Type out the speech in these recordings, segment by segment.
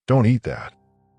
Don't eat that.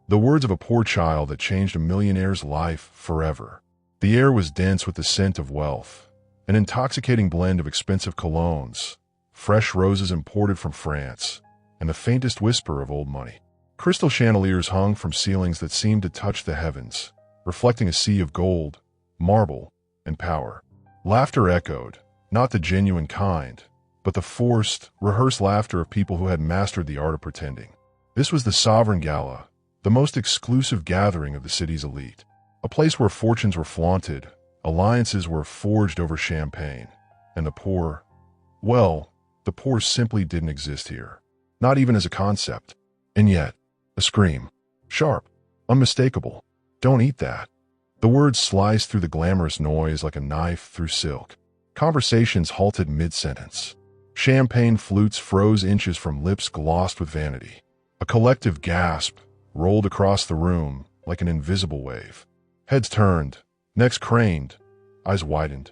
The words of a poor child that changed a millionaire's life forever. The air was dense with the scent of wealth, an intoxicating blend of expensive colognes, fresh roses imported from France, and the faintest whisper of old money. Crystal chandeliers hung from ceilings that seemed to touch the heavens, reflecting a sea of gold, marble, and power. Laughter echoed, not the genuine kind, but the forced, rehearsed laughter of people who had mastered the art of pretending. This was the Sovereign Gala, the most exclusive gathering of the city's elite. A place where fortunes were flaunted, alliances were forged over champagne, and the poor, well, the poor simply didn't exist here. Not even as a concept. And yet, a scream. Sharp. Unmistakable. Don't eat that. The words sliced through the glamorous noise like a knife through silk. Conversations halted mid-sentence. Champagne flutes froze inches from lips glossed with vanity. A collective gasp rolled across the room like an invisible wave. Heads turned, necks craned, eyes widened,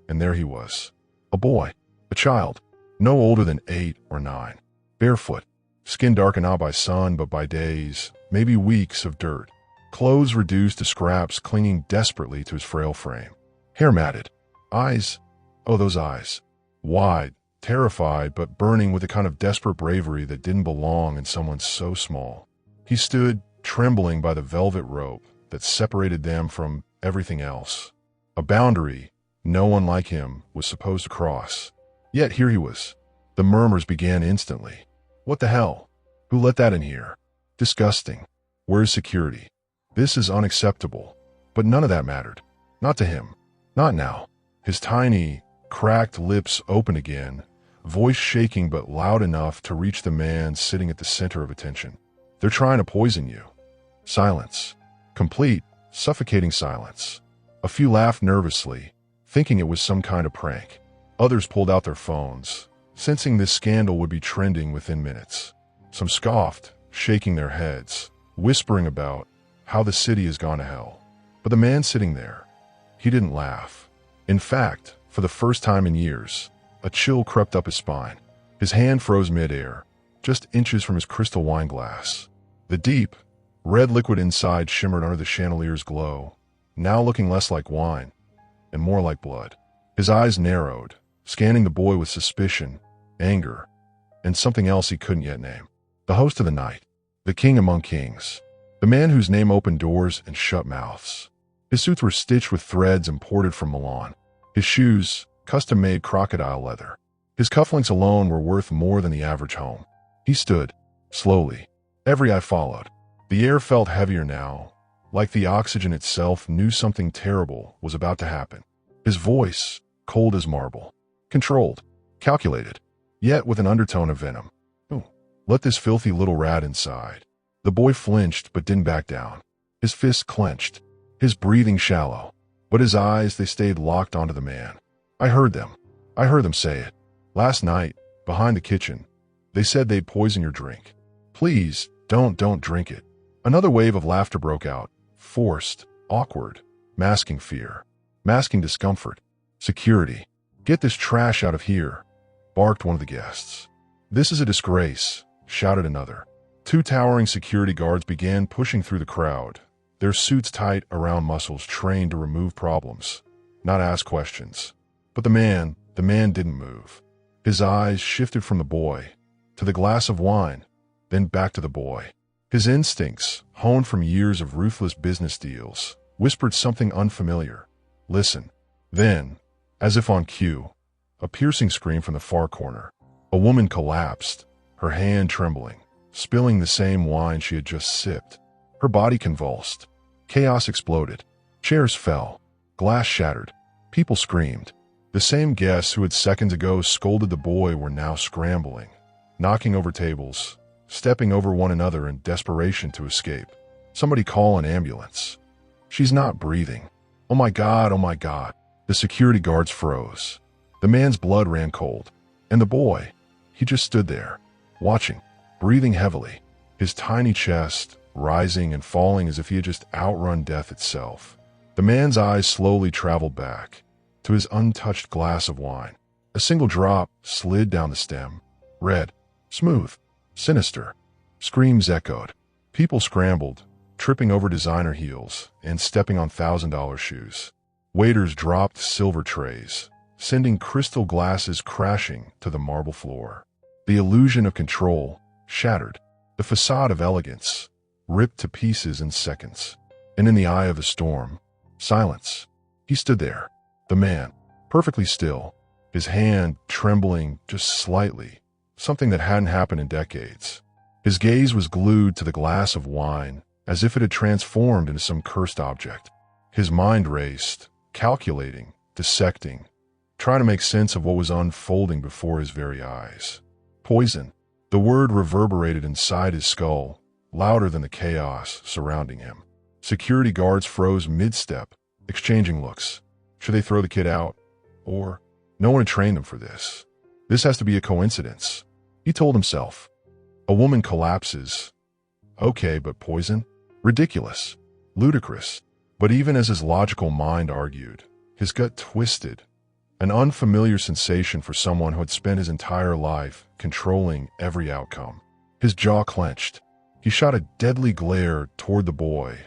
and there he was. A boy, a child, no older than 8 or 9, barefoot, skin darkened not by sun but by days, maybe weeks of dirt, clothes reduced to scraps clinging desperately to his frail frame. Hair matted, eyes, oh those eyes, wide, terrified but burning with a kind of desperate bravery that didn't belong in someone so small. He stood, trembling by the velvet rope that separated them from everything else. A boundary no one like him was supposed to cross. Yet here he was. The murmurs began instantly. What the hell? Who let that in here? Disgusting. Where's security? This is unacceptable. But none of that mattered. Not to him. Not now. His tiny, cracked lips opened again, voice shaking but loud enough to reach the man sitting at the center of attention. They're trying to poison you. Silence. Complete, suffocating silence. A few laughed nervously, thinking it was some kind of prank. Others pulled out their phones, sensing this scandal would be trending within minutes. Some scoffed, shaking their heads, whispering about how the city has gone to hell. But the man sitting there, he didn't laugh. In fact, for the first time in years, a chill crept up his spine. His hand froze midair, just inches from his crystal wine glass. The deep, red liquid inside shimmered under the chandelier's glow, now looking less like wine and more like blood. His eyes narrowed, scanning the boy with suspicion, anger, and something else he couldn't yet name. The host of the night, the king among kings, the man whose name opened doors and shut mouths. His suits were stitched with threads imported from Milan. His shoes, custom-made crocodile leather. His cufflinks alone were worth more than the average home. He stood, slowly. Every eye followed. The air felt heavier now, like the oxygen itself knew something terrible was about to happen. His voice, cold as marble, controlled, calculated, yet with an undertone of venom. "Oh, let this filthy little rat inside." The boy flinched but didn't back down. His fists clenched, his breathing shallow, but his eyes, they stayed locked onto the man. I heard them say it. Last night, behind the kitchen, they said they'd poison your drink. Please, don't drink it. Another wave of laughter broke out, forced, awkward, masking fear, masking discomfort. Security. Get this trash out of here, barked one of the guests. This is a disgrace, shouted another. 2 towering security guards began pushing through the crowd, their suits tight around muscles trained to remove problems, not ask questions. But the man didn't move. His eyes shifted from the boy to the glass of wine, then back to the boy. His instincts, honed from years of ruthless business deals, whispered something unfamiliar. Listen. Then, as if on cue, a piercing scream from the far corner. A woman collapsed, her hand trembling, spilling the same wine she had just sipped. Her body convulsed. Chaos exploded. Chairs fell. Glass shattered. People screamed. The same guests who had seconds ago scolded the boy were now scrambling, knocking over tables, stepping over one another in desperation to escape. Somebody call an ambulance. She's not breathing. Oh my God, oh my God. The security guards froze. The man's blood ran cold. And the boy, he just stood there, watching, breathing heavily, his tiny chest rising and falling as if he had just outrun death itself. The man's eyes slowly traveled back to his untouched glass of wine. A single drop slid down the stem. Red, smooth, sinister. Screams echoed. People scrambled, tripping over designer heels and stepping on $1,000 shoes. Waiters dropped silver trays, sending crystal glasses crashing to the marble floor. The illusion of control shattered. The facade of elegance ripped to pieces in seconds. And in the eye of the storm, silence. He stood there, the man, perfectly still, his hand trembling just slightly, something that hadn't happened in decades. His gaze was glued to the glass of wine, as if it had transformed into some cursed object. His mind raced, calculating, dissecting, trying to make sense of what was unfolding before his very eyes. Poison. The word reverberated inside his skull, louder than the chaos surrounding him. Security guards froze mid-step, exchanging looks. Should they throw the kid out? Or, no one had trained them for this. This has to be a coincidence, he told himself. A woman collapses. Okay, but poison? Ridiculous. Ludicrous. But even as his logical mind argued, his gut twisted. An unfamiliar sensation for someone who had spent his entire life controlling every outcome. His jaw clenched. He shot a deadly glare toward the boy,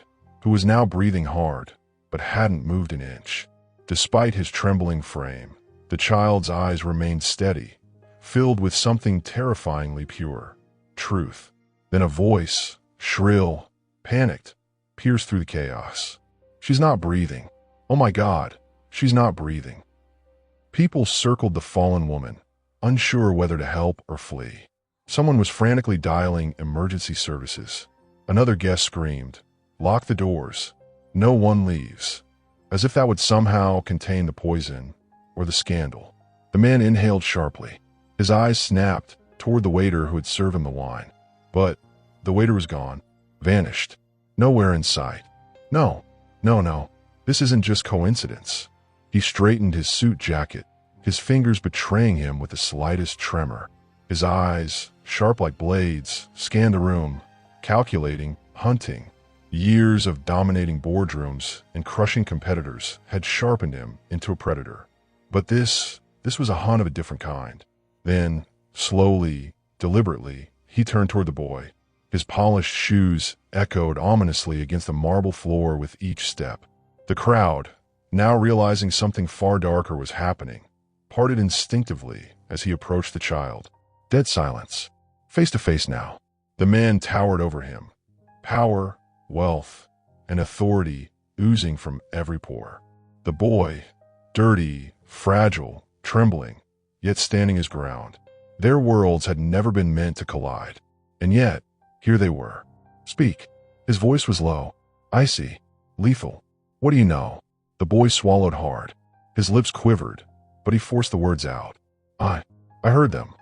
who was now breathing hard, but hadn't moved an inch. Despite his trembling frame, the child's eyes remained steady, filled with something terrifyingly pure. Truth. Then a voice, shrill, panicked, pierced through the chaos. She's not breathing. Oh my God, she's not breathing. People circled the fallen woman, unsure whether to help or flee. Someone was frantically dialing emergency services. Another guest screamed, "Lock the doors. No one leaves." As if that would somehow contain the poison or the scandal. The man inhaled sharply. His eyes snapped toward the waiter who had served him the wine. But the waiter was gone, vanished, nowhere in sight. No, this isn't just coincidence. He straightened his suit jacket, his fingers betraying him with the slightest tremor. His eyes, sharp like blades, scanned the room, calculating, hunting. Years of dominating boardrooms and crushing competitors had sharpened him into a predator. But this was a hunt of a different kind. Then, slowly, deliberately, he turned toward the boy. His polished shoes echoed ominously against the marble floor with each step. The crowd, now realizing something far darker was happening, parted instinctively as he approached the child. Dead silence. Face to face now. The man towered over him. Power, wealth, and authority oozing from every pore. The boy, dirty, fragile, trembling, yet standing his ground. Their worlds had never been meant to collide. And yet, here they were. Speak. His voice was low, icy, lethal. What do you know? The boy swallowed hard. His lips quivered, but he forced the words out. I heard them.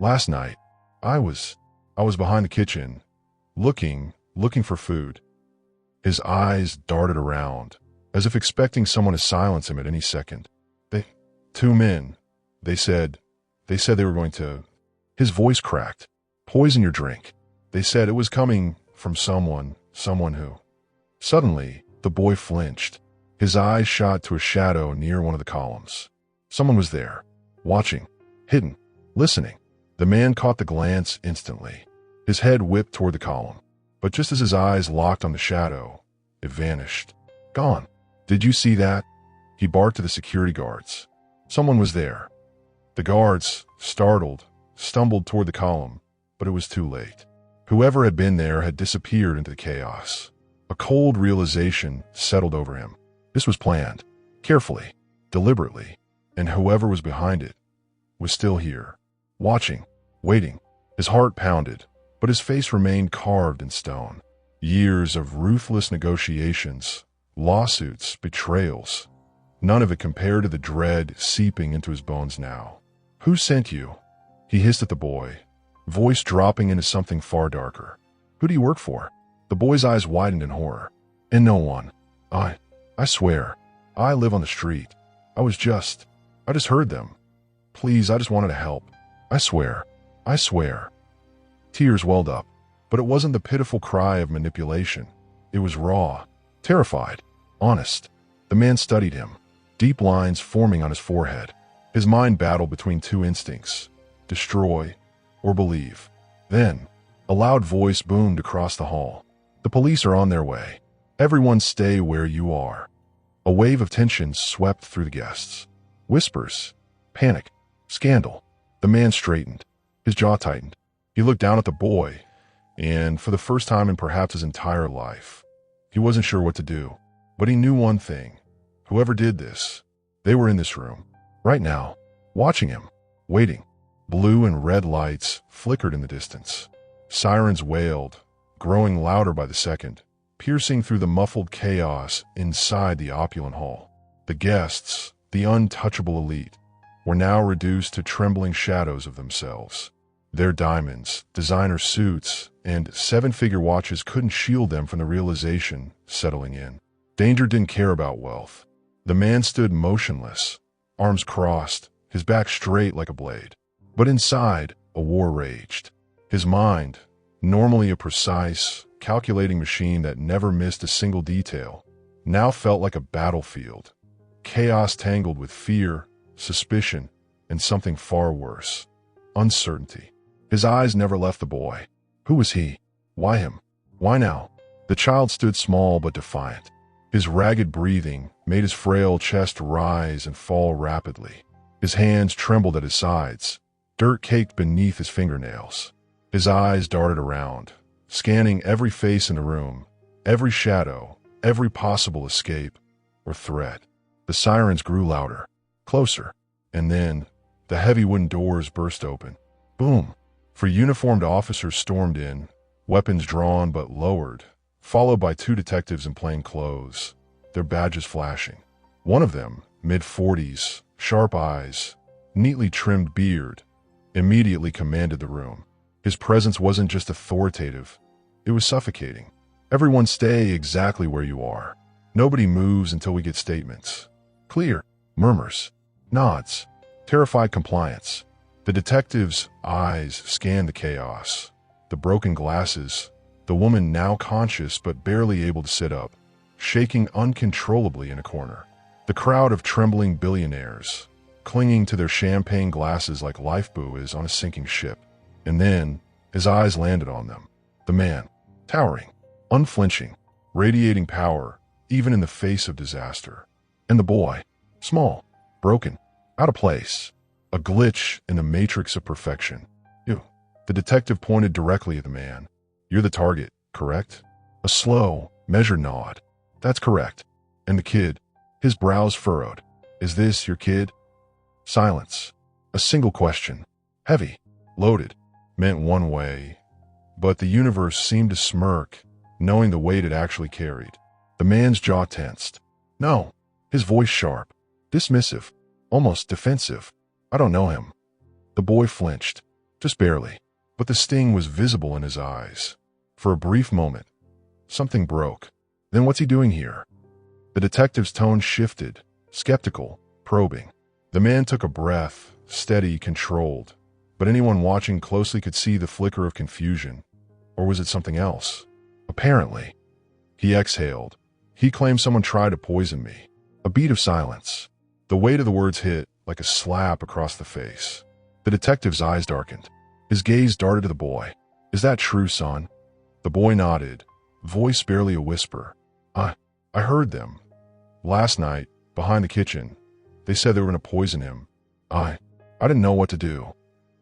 Last night, I was behind the kitchen, looking for food. His eyes darted around, as if expecting someone to silence him at any second. Two men, they said they were going to. His voice cracked. Poison your drink. They said it was coming from someone who. Suddenly, the boy flinched. His eyes shot to a shadow near one of the columns. Someone was there, watching, hidden, listening. The man caught the glance instantly. His head whipped toward the column. But just as his eyes locked on the shadow, it vanished. Gone. Did you see that? He barked to the security guards. Someone was there. The guards, startled, stumbled toward the column, but it was too late. Whoever had been there had disappeared into the chaos. A cold realization settled over him. This was planned, carefully, deliberately, and whoever was behind it was still here, watching, waiting. His heart pounded, but his face remained carved in stone. Years of ruthless negotiations, lawsuits, betrayals. None of it compared to the dread seeping into his bones now. Who sent you? He hissed at the boy, voice dropping into something far darker. Who do you work for? The boy's eyes widened in horror. And no one. I swear, I live on the street. I just heard them. Please, I just wanted to help. I swear. Tears welled up, but it wasn't the pitiful cry of manipulation. It was raw, terrified, honest. The man studied him, deep lines forming on his forehead. His mind battled between two instincts, destroy or believe. Then, a loud voice boomed across the hall. The police are on their way. Everyone stay where you are." A wave of tension swept through the guests. Whispers, panic, scandal. The man straightened. His jaw tightened. He looked down at the boy, and for the first time in perhaps his entire life, he wasn't sure what to do. But he knew one thing. Whoever did this, they were in this room, right now, watching him, waiting. Blue and red lights flickered in the distance. Sirens wailed, growing louder by the second, piercing through the muffled chaos inside the opulent hall. The guests, the untouchable elite, were now reduced to trembling shadows of themselves. Their diamonds, designer suits, and seven-figure watches couldn't shield them from the realization settling in. Danger didn't care about wealth. The man stood motionless, arms crossed, his back straight like a blade. But inside, a war raged. His mind, normally a precise, calculating machine that never missed a single detail, now felt like a battlefield. Chaos tangled with fear, suspicion, and something far worse, uncertainty. His eyes never left the boy. Who was he? Why him? Why now? The child stood small but defiant. His ragged breathing made his frail chest rise and fall rapidly. His hands trembled at his sides, dirt caked beneath his fingernails. His eyes darted around, scanning every face in the room, every shadow, every possible escape or threat. The sirens grew louder, closer, and then the heavy wooden doors burst open. Boom! 3 uniformed officers stormed in, weapons drawn but lowered, followed by 2 detectives in plain clothes, their badges flashing. One of them, mid-40s, sharp eyes, neatly trimmed beard, immediately commanded the room. His presence wasn't just authoritative, it was suffocating. "Everyone stay exactly where you are. Nobody moves until we get statements." Clear, murmurs, nods, terrified compliance. The detective's eyes scanned the chaos, the broken glasses, the woman now conscious but barely able to sit up, shaking uncontrollably in a corner. The crowd of trembling billionaires, clinging to their champagne glasses like lifebuoys on a sinking ship. And then, his eyes landed on them. The man, towering, unflinching, radiating power, even in the face of disaster. And the boy, small, broken, out of place, a glitch in the matrix of perfection. "You." The detective pointed directly at the man. "You're the target, correct?" A slow, measured nod. "That's correct." And the kid, his brows furrowed. "Is this your kid?" Silence. A single question, heavy, loaded, meant one way, but the universe seemed to smirk, knowing the weight it actually carried. The man's jaw tensed. "No." His voice sharp, dismissive, almost defensive. "I don't know him." The boy flinched, just barely, but the sting was visible in his eyes. For a brief moment, something broke. "Then what's he doing here?" The detective's tone shifted, skeptical, probing. The man took a breath, steady, controlled, but anyone watching closely could see the flicker of confusion. Or was it something else? Apparently. He exhaled. "He claimed someone tried to poison me." A beat of silence. The weight of the words hit like a slap across the face. The detective's eyes darkened. His gaze darted to the boy. "Is that true, son?" The boy nodded, voice barely a whisper. I heard them. Last night, behind the kitchen, they said they were going to poison him. I didn't know what to do."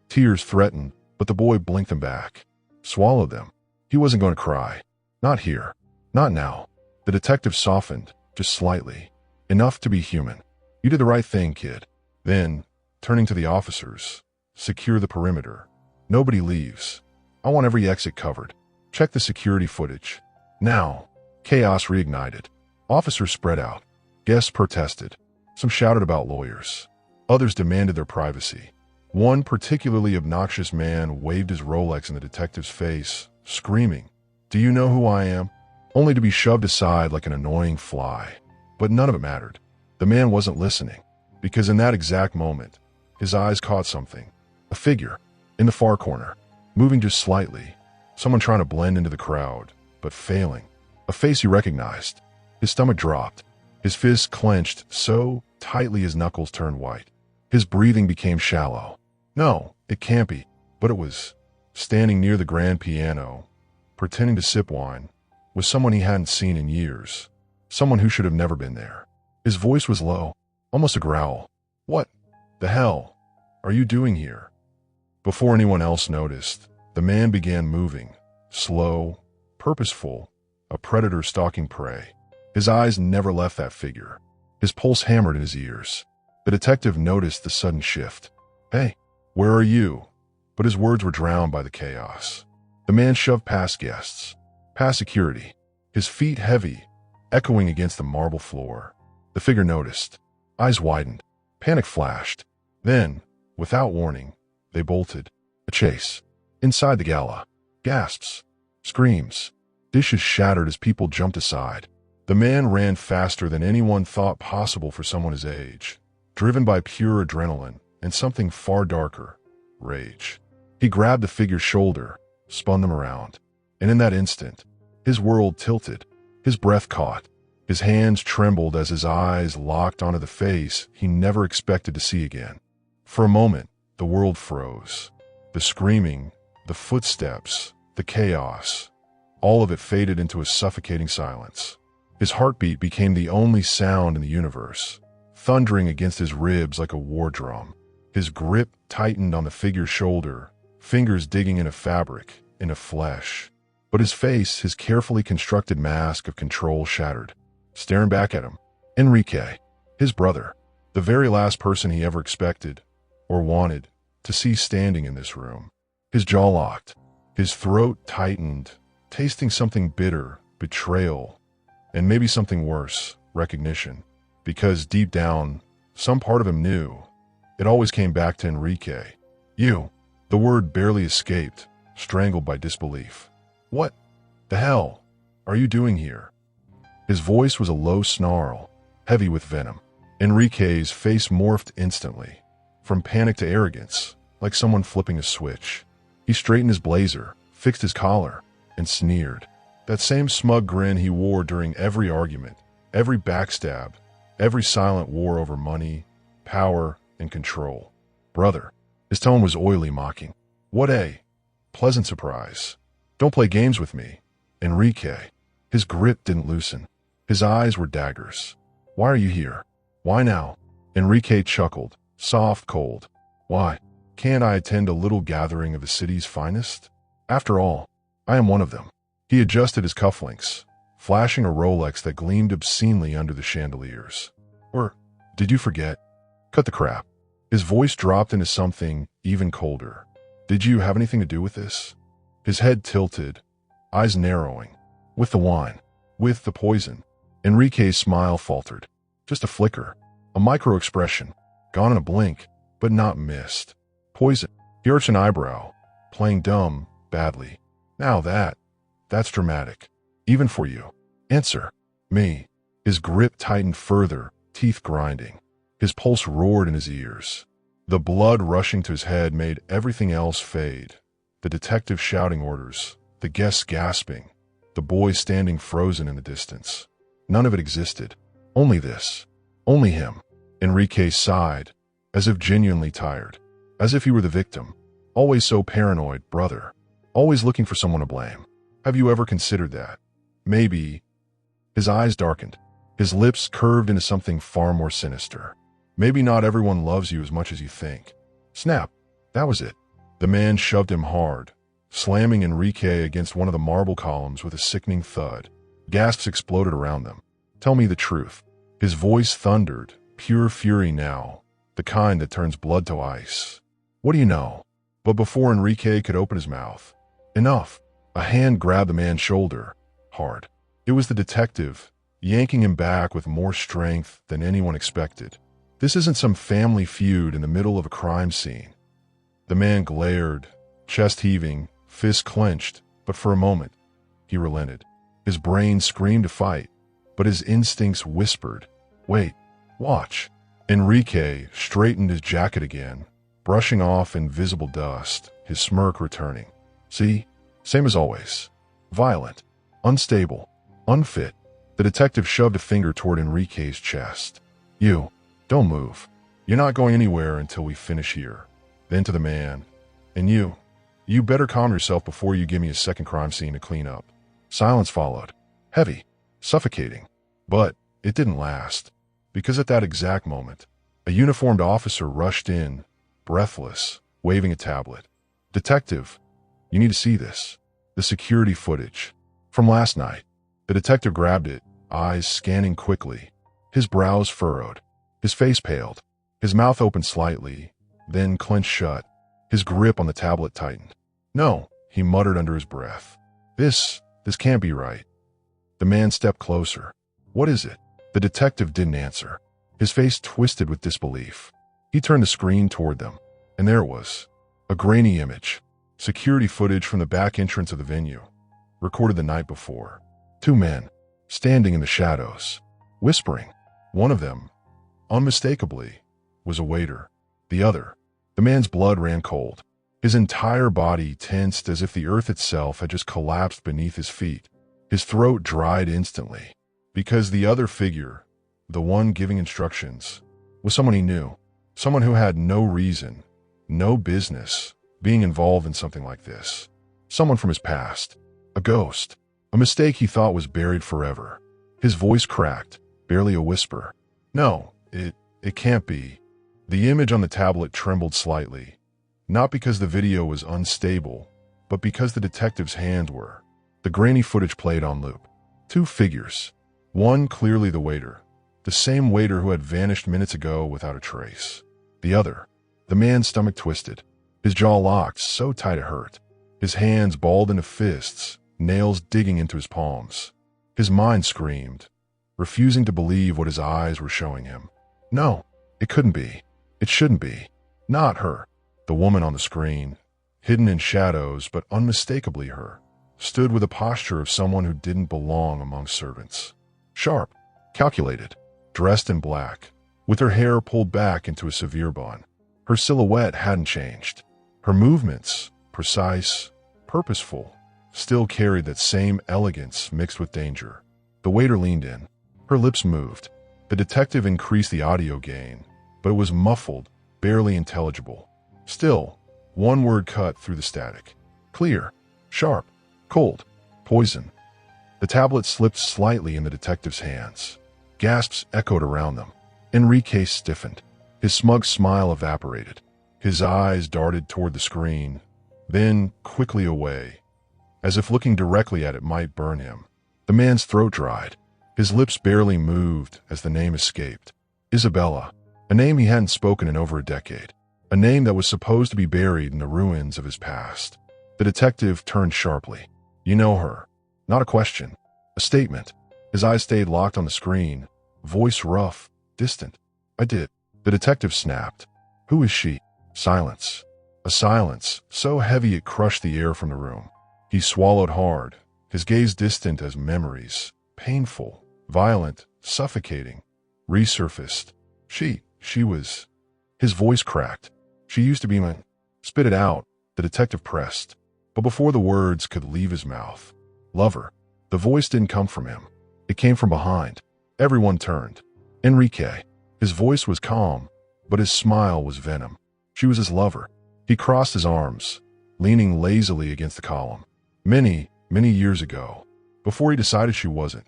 Tears threatened, but the boy blinked them back. Swallowed them. He wasn't going to cry. Not here. Not now. The detective softened, just slightly. Enough to be human. "You did the right thing, kid." Then, turning to the officers, "Secure the perimeter. Nobody leaves. I want every exit covered. Check the security footage." Now, chaos reignited. Officers spread out. Guests protested. Some shouted about lawyers. Others demanded their privacy. One particularly obnoxious man waved his Rolex in the detective's face, screaming, "Do you know who I am?" Only to be shoved aside like an annoying fly. But none of it mattered. The man wasn't listening, because in that exact moment, his eyes caught something. A figure, in the far corner, moving just slightly. Someone trying to blend into the crowd, but failing. A face he recognized. His stomach dropped. His fists clenched so tightly his knuckles turned white. His breathing became shallow. No, it can't be. But it was. Standing near the grand piano, pretending to sip wine, was someone he hadn't seen in years. Someone who should have never been there. His voice was low, almost a growl. "What the hell are you doing here?" Before anyone else noticed, the man began moving, slow, purposeful, a predator stalking prey. His eyes never left that figure. His pulse hammered in his ears. The detective noticed the sudden shift. "Hey, where are you?" But his words were drowned by the chaos. The man shoved past guests, past security, his feet heavy, echoing against the marble floor. The figure noticed. Eyes widened. Panic flashed. Then, without warning, they bolted. A chase. Inside the gala. Gasps. Screams. Dishes shattered as people jumped aside. The man ran faster than anyone thought possible for someone his age, driven by pure adrenaline and something far darker, rage. He grabbed the figure's shoulder, spun them around, and in that instant, his world tilted, his breath caught, his hands trembled as his eyes locked onto the face he never expected to see again. For a moment, the world froze. The screaming, the footsteps, the chaos, all of it faded into a suffocating silence. His heartbeat became the only sound in the universe, thundering against his ribs like a war drum. His grip tightened on the figure's shoulder, fingers digging into fabric, into flesh. But his face, his carefully constructed mask of control shattered. Staring back at him, Enrique, his brother, the very last person he ever expected, or wanted, to see standing in this room. His jaw locked, his throat tightened, tasting something bitter, betrayal, and maybe something worse, recognition. Because deep down, some part of him knew. It always came back to Enrique. "You." The word barely escaped, strangled by disbelief. "What the hell are you doing here?" His voice was a low snarl, heavy with venom. Enrique's face morphed instantly, from panic to arrogance, like someone flipping a switch. He straightened his blazer, fixed his collar, and sneered. That same smug grin he wore during every argument, every backstab, every silent war over money, power, and control. "Brother." His tone was oily, mocking. "What a pleasant surprise. Don't play games with me." Enrique. His grip didn't loosen. His eyes were daggers. "Why are you here? Why now?" Enrique chuckled, soft, cold. "Why can't I attend a little gathering of the city's finest? After all, I am one of them." He adjusted his cufflinks, flashing a Rolex that gleamed obscenely under the chandeliers. "Or did you forget?" "Cut the crap." His voice dropped into something even colder. "Did you have anything to do with this?" His head tilted, eyes narrowing. "With the wine, with the poison." Enrique's smile faltered. Just a flicker, a micro-expression, gone in a blink, but not missed. "Poison." He arched an eyebrow, playing dumb, badly. "Now that's dramatic. Even for you." "Answer me." His grip tightened further, teeth grinding. His pulse roared in his ears. The blood rushing to his head made everything else fade. The detective shouting orders, the guests gasping, the boys standing frozen in the distance. None of it existed. Only this. Only him. Enrique sighed, as if genuinely tired. As if he were the victim. Always so paranoid, brother. Always looking for someone to blame. Have you ever considered that? Maybe. His eyes darkened. His lips curved into something far more sinister. Maybe not everyone loves you as much as you think. Snap. That was it. The man shoved him hard, slamming Enrique against one of the marble columns with a sickening thud. Gasps exploded around them. "Tell me the truth." His voice thundered, pure fury now, the kind that turns blood to ice. "What do you know?" But before Enrique could open his mouth, enough. A hand grabbed the man's shoulder, hard. It was the detective, yanking him back with more strength than anyone expected. This isn't some family feud in the middle of a crime scene. The man glared, chest heaving, fists clenched, but for a moment, he relented. His brain screamed to fight, but his instincts whispered, "Wait, watch." Enrique straightened his jacket again, brushing off invisible dust, his smirk returning. "See? Same as always. Violent, unstable, unfit." The detective shoved a finger toward Enrique's chest. "You, don't move. You're not going anywhere until we finish here." Then to the man, "And you better calm yourself before you give me a second crime scene to clean up." Silence followed. Heavy, suffocating. But it didn't last, because at that exact moment, a uniformed officer rushed in, breathless, waving a tablet. "Detective, you need to see this. The security footage. From last night." The detective grabbed it, eyes scanning quickly. His brows furrowed. His face paled. His mouth opened slightly, then clenched shut. His grip on the tablet tightened. "No," he muttered under his breath. This can't be right." The man stepped closer. "What is it?" The detective didn't answer. His face twisted with disbelief. He turned the screen toward them, and there it was. A grainy image. Security footage from the back entrance of the venue. Recorded the night before. Two men, standing in the shadows, whispering. One of them, unmistakably, was a waiter. The man's blood ran cold. His entire body tensed as if the earth itself had just collapsed beneath his feet. His throat dried instantly, because the other figure, the one giving instructions, was someone he knew. Someone who had no reason, no business, being involved in something like this. Someone from his past. A ghost. A mistake he thought was buried forever. His voice cracked, barely a whisper. "No, it can't be." The image on the tablet trembled slightly, not because the video was unstable, but because the detective's hands were. The grainy footage played on loop. Two figures. One clearly the waiter, the same waiter who had vanished minutes ago without a trace. The other, the man's stomach twisted, his jaw locked so tight it hurt, his hands balled into fists, nails digging into his palms. His mind screamed, refusing to believe what his eyes were showing him. No, it couldn't be. It shouldn't be. Not her. The woman on the screen, hidden in shadows but unmistakably her, stood with a posture of someone who didn't belong among servants. Sharp, calculated, dressed in black, with her hair pulled back into a severe bun. Her silhouette hadn't changed. Her movements, precise, purposeful, still carried that same elegance mixed with danger. The waiter leaned in. Her lips moved. The detective increased the audio gain, but it was muffled, barely intelligible. Still, one word cut through the static. Clear, sharp, cold, poison. The tablet slipped slightly in the detective's hands. Gasps echoed around them. Enrique stiffened. His smug smile evaporated. His eyes darted toward the screen, then quickly away, as if looking directly at it might burn him. The man's throat dried. His lips barely moved as the name escaped. Isabella, a name he hadn't spoken in over a decade. A name that was supposed to be buried in the ruins of his past. The detective turned sharply. "You know her." Not a question. A statement. His eyes stayed locked on the screen, voice rough, distant. "I did." The detective snapped. "Who is she?" Silence. A silence so heavy it crushed the air from the room. He swallowed hard, his gaze distant as memories, painful, violent, suffocating, resurfaced. She was... His voice cracked. "She used to be my..." Spit it out, the detective pressed. But before the words could leave his mouth, "Lover." The voice didn't come from him. It came from behind. Everyone turned. Enrique. His voice was calm, but his smile was venom. She was his lover. He crossed his arms, leaning lazily against the column. Many, many years ago, before he decided she wasn't,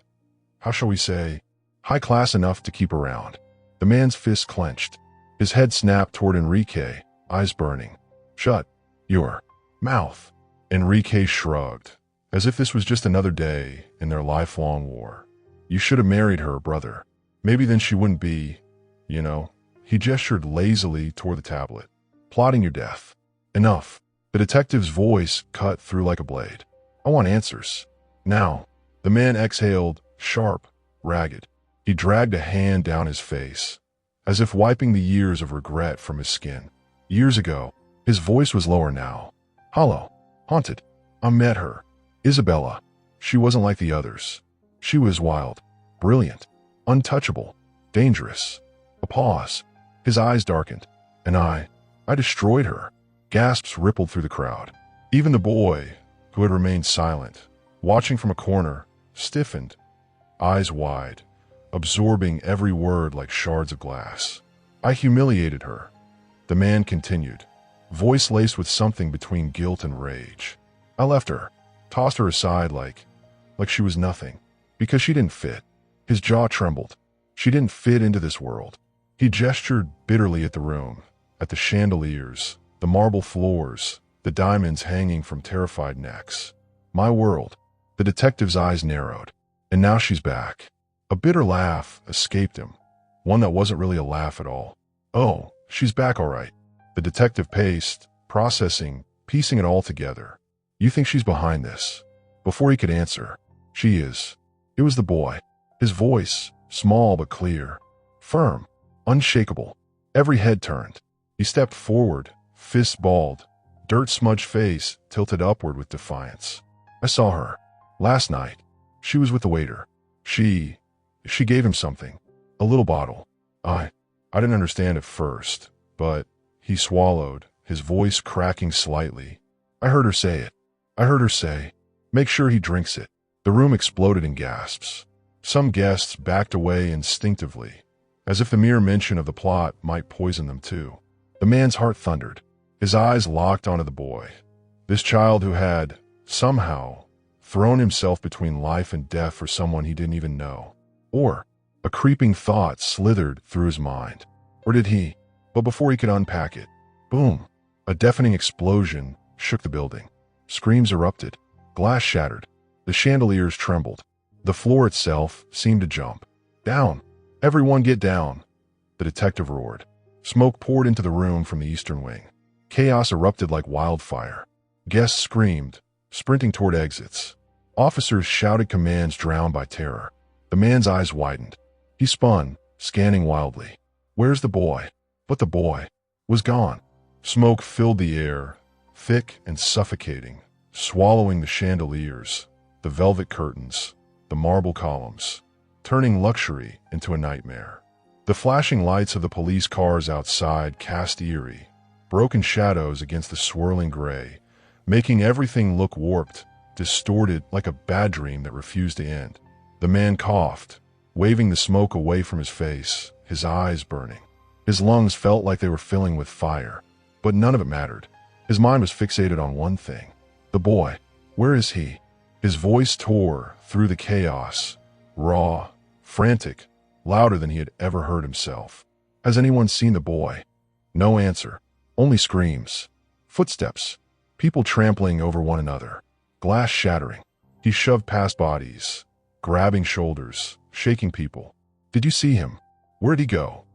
how shall we say, high class enough to keep around. The man's fist clenched. His head snapped toward Enrique, eyes burning. "Shut your mouth." Enrique shrugged, as if this was just another day in their lifelong war. "You should have married her, brother. Maybe then she wouldn't be, you know." He gestured lazily toward the tablet. "Plotting your death." "Enough." The detective's voice cut through like a blade. "I want answers. Now." The man exhaled, sharp, ragged. He dragged a hand down his face, as if wiping the years of regret from his skin. Years ago. His voice was lower now. Hollow. Haunted. "I met her. Isabella. She wasn't like the others. She was wild, brilliant, untouchable, dangerous." A pause. His eyes darkened. "And I destroyed her." Gasps rippled through the crowd. Even the boy, who had remained silent, watching from a corner, stiffened, eyes wide, absorbing every word like shards of glass. "I humiliated her." The man continued, voice laced with something between guilt and rage. "I left her, tossed her aside like she was nothing. Because she didn't fit. His jaw trembled. She didn't fit into this world. He gestured bitterly at the room, at the chandeliers, the marble floors, the diamonds hanging from terrified necks. My world. The detective's eyes narrowed. And now she's back. A bitter laugh escaped him, one that wasn't really a laugh at all. Oh, she's back all right. The detective paced, processing, piecing it all together. You think she's behind this? Before he could answer, she is. It was the boy. His voice, small but clear, firm, unshakable. Every head turned. He stepped forward, fists balled, dirt-smudged face tilted upward with defiance. I saw her. Last night. She was with the waiter. She gave him something. A little bottle. I didn't understand at first, but he swallowed, his voice cracking slightly. I heard her say it. I heard her say, make sure he drinks it. The room exploded in gasps. Some guests backed away instinctively, as if the mere mention of the plot might poison them too. The man's heart thundered. His eyes locked onto the boy. This child who had, somehow, thrown himself between life and death for someone he didn't even know. Or, a creeping thought slithered through his mind. Or did he? But before he could unpack it, boom! A deafening explosion shook the building. Screams erupted. Glass shattered. The chandeliers trembled. The floor itself seemed to jump. Down! Everyone get down! The detective roared. Smoke poured into the room from the eastern wing. Chaos erupted like wildfire. Guests screamed, sprinting toward exits. Officers shouted commands drowned by terror. The man's eyes widened. He spun, scanning wildly. Where's the boy? But the boy was gone. Smoke filled the air, thick and suffocating, swallowing the chandeliers, the velvet curtains, the marble columns, turning luxury into a nightmare. The flashing lights of the police cars outside cast eerie, broken shadows against the swirling gray, making everything look warped, distorted like a bad dream that refused to end. The man coughed, waving the smoke away from his face, his eyes burning. His lungs felt like they were filling with fire, but none of it mattered. His mind was fixated on one thing. The boy. Where is he? His voice tore through the chaos, raw, frantic, louder than he had ever heard himself. Has anyone seen the boy? No answer. Only screams. Footsteps. People trampling over one another. Glass shattering. He shoved past bodies, grabbing shoulders, shaking people. Did you see him? Where'd he go?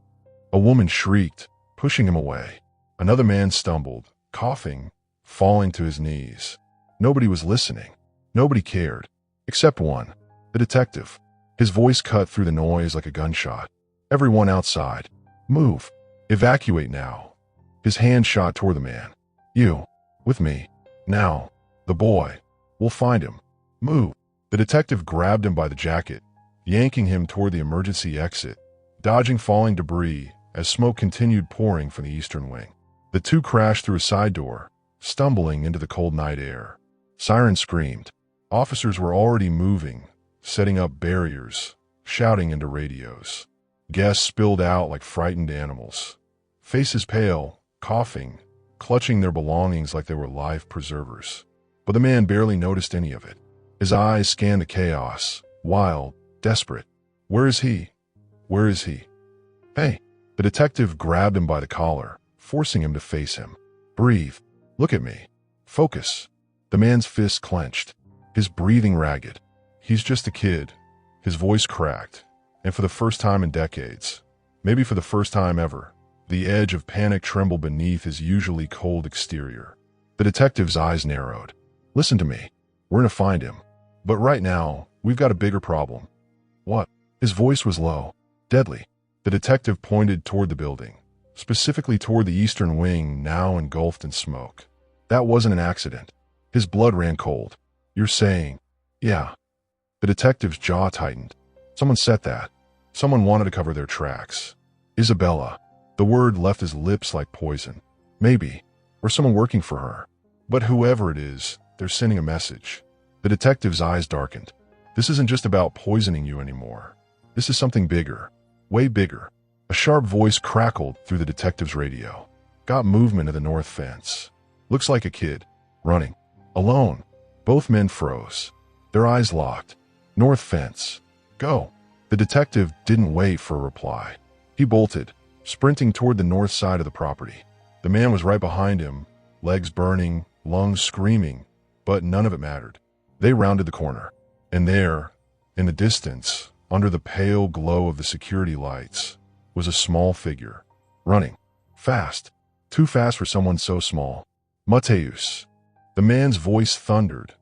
A woman shrieked, pushing him away. Another man stumbled, coughing, falling to his knees. Nobody was listening. Nobody cared. Except one. The detective. His voice cut through the noise like a gunshot. Everyone outside. Move. Evacuate now. His hand shot toward the man. You. With me. Now. The boy. We'll find him. Move. The detective grabbed him by the jacket, yanking him toward the emergency exit, dodging falling debris as smoke continued pouring from the eastern wing. The two crashed through a side door, stumbling into the cold night air. Sirens screamed. Officers were already moving, setting up barriers, shouting into radios. Guests spilled out like frightened animals, faces pale, coughing, clutching their belongings like they were life preservers. But the man barely noticed any of it. His eyes scanned the chaos, wild, desperate. Where is he? Where is he? Hey! The detective grabbed him by the collar, forcing him to face him. Breathe. Look at me. Focus. The man's fist clenched, his breathing ragged. He's just a kid. His voice cracked, and for the first time in decades, maybe for the first time ever, the edge of panic trembled beneath his usually cold exterior. The detective's eyes narrowed. Listen to me. We're gonna find him. But right now, we've got a bigger problem. What? His voice was low, deadly. The detective pointed toward the building, specifically toward the eastern wing now engulfed in smoke. That wasn't an accident. His blood ran cold. You're saying, yeah. The detective's jaw tightened. Someone said that. Someone wanted to cover their tracks. Isabella. The word left his lips like poison. Maybe. Or someone working for her. But whoever it is, they're sending a message. The detective's eyes darkened. This isn't just about poisoning you anymore. This is something bigger. Way bigger. A sharp voice crackled through the detective's radio. Got movement at the north fence. Looks like a kid. Running. Alone. Both men froze. Their eyes locked. North fence. Go. The detective didn't wait for a reply. He bolted, sprinting toward the north side of the property. The man was right behind him, legs burning, lungs screaming, but none of it mattered. They rounded the corner, and there, in the distance, under the pale glow of the security lights, was a small figure, running. Fast. Too fast for someone so small. Mateus. The man's voice thundered,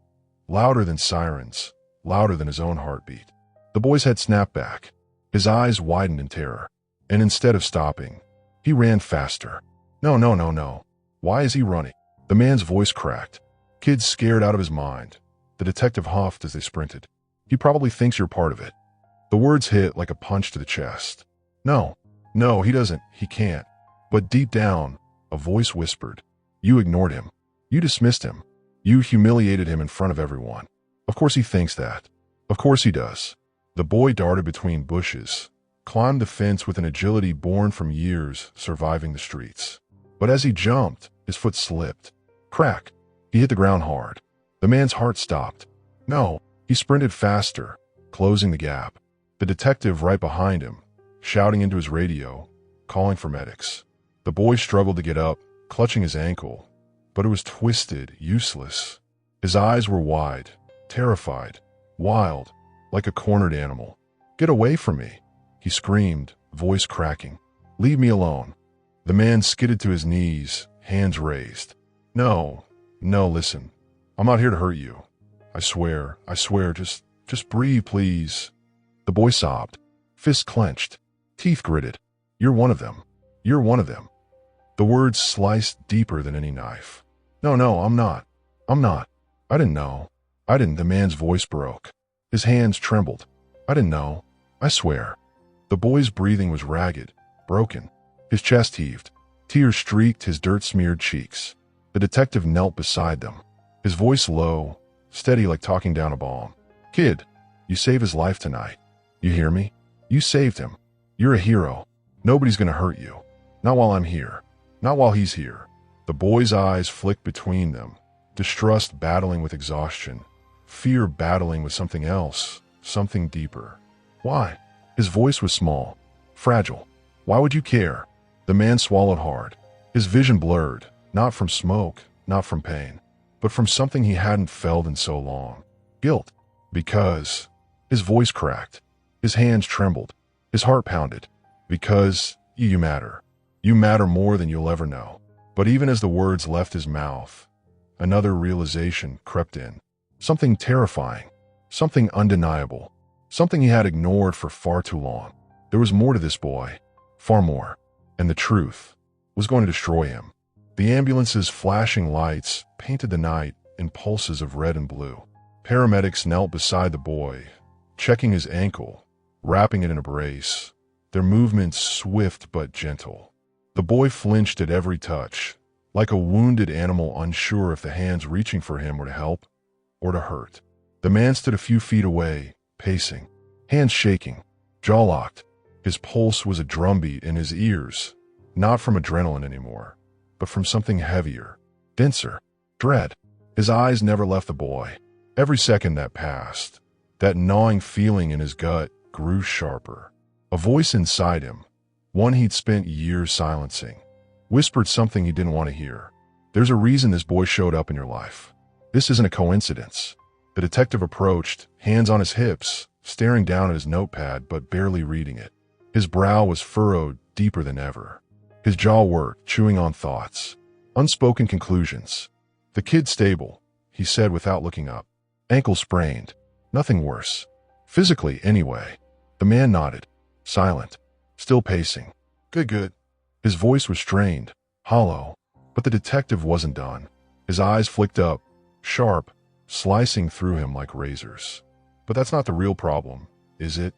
louder than sirens, louder than his own heartbeat. The boy's head snapped back. His eyes widened in terror, and instead of stopping, he ran faster. No, no, no, no. Why is he running? The man's voice cracked. Kid's scared out of his mind. The detective huffed as they sprinted. He probably thinks you're part of it. The words hit like a punch to the chest. No, no, he doesn't. He can't. But deep down, a voice whispered, you ignored him. You dismissed him. You humiliated him in front of everyone. Of course he thinks that. Of course he does. The boy darted between bushes, climbed the fence with an agility born from years surviving the streets. But as he jumped, his foot slipped. Crack! He hit the ground hard. The man's heart stopped. No, he sprinted faster, closing the gap. The detective right behind him, shouting into his radio, calling for medics. The boy struggled to get up, clutching his ankle, but it was twisted, useless. His eyes were wide, terrified, wild, like a cornered animal. Get away from me, he screamed, voice cracking. Leave me alone. The man skidded to his knees, hands raised. No, no, listen. I'm not here to hurt you. I swear, just breathe, please. The boy sobbed, fists clenched, teeth gritted. You're one of them. You're one of them. The words sliced deeper than any knife. No, no, I'm not. I'm not. I didn't know. I didn't. The man's voice broke. His hands trembled. I didn't know. I swear. The boy's breathing was ragged, broken. His chest heaved. Tears streaked his dirt-smeared cheeks. The detective knelt beside them, his voice low, steady like talking down a bomb. Kid, you saved his life tonight. You hear me? You saved him. You're a hero. Nobody's gonna hurt you. Not while I'm here. Not while he's here. The boy's eyes flicked between them, distrust battling with exhaustion, fear battling with something else, something deeper. Why? His voice was small, fragile. Why would you care? The man swallowed hard. His vision blurred, not from smoke, not from pain, but from something he hadn't felt in so long. Guilt. Because. His voice cracked. His hands trembled. His heart pounded. Because you matter. You matter more than you'll ever know. But even as the words left his mouth, another realization crept in. Something terrifying. Something undeniable. Something he had ignored for far too long. There was more to this boy. Far more. And the truth was going to destroy him. The ambulance's flashing lights painted the night in pulses of red and blue. Paramedics knelt beside the boy, checking his ankle, wrapping it in a brace, their movements swift but gentle. The boy flinched at every touch, like a wounded animal unsure if the hands reaching for him were to help or to hurt. The man stood a few feet away, pacing, hands shaking, jaw locked. His pulse was a drumbeat in his ears, not from adrenaline anymore, but from something heavier, denser, dread. His eyes never left the boy. Every second that passed, that gnawing feeling in his gut grew sharper. A voice inside him, one he'd spent years silencing, whispered something he didn't want to hear. There's a reason this boy showed up in your life. This isn't a coincidence. The detective approached, hands on his hips, staring down at his notepad but barely reading it. His brow was furrowed deeper than ever. His jaw worked, chewing on thoughts, unspoken conclusions. The kid's stable, he said without looking up. Ankle sprained. Nothing worse. Physically, anyway. The man nodded, silent, still pacing. Good. His voice was strained, hollow, but the detective wasn't done. His eyes flicked up, sharp, slicing through him like razors. But that's not the real problem, is it?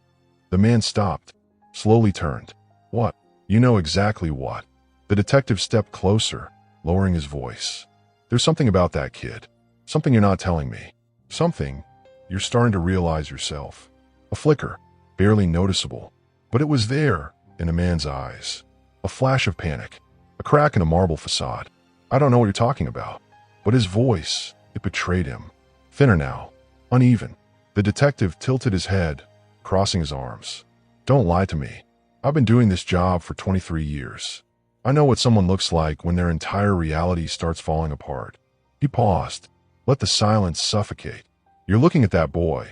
The man stopped, slowly turned. What? You know exactly what. The detective stepped closer, lowering his voice. There's something about that kid. Something you're not telling me. Something you're starting to realize yourself. A flicker, barely noticeable, but it was there in a man's eyes. A flash of panic, a crack in a marble facade. I don't know what you're talking about, but his voice, it betrayed him. Thinner now, uneven, The detective tilted his head, crossing his arms. Don't lie to me. I've been doing this job for 23 years. I know what someone looks like when their entire reality starts falling apart. He paused. Let the silence suffocate. You're looking at that boy,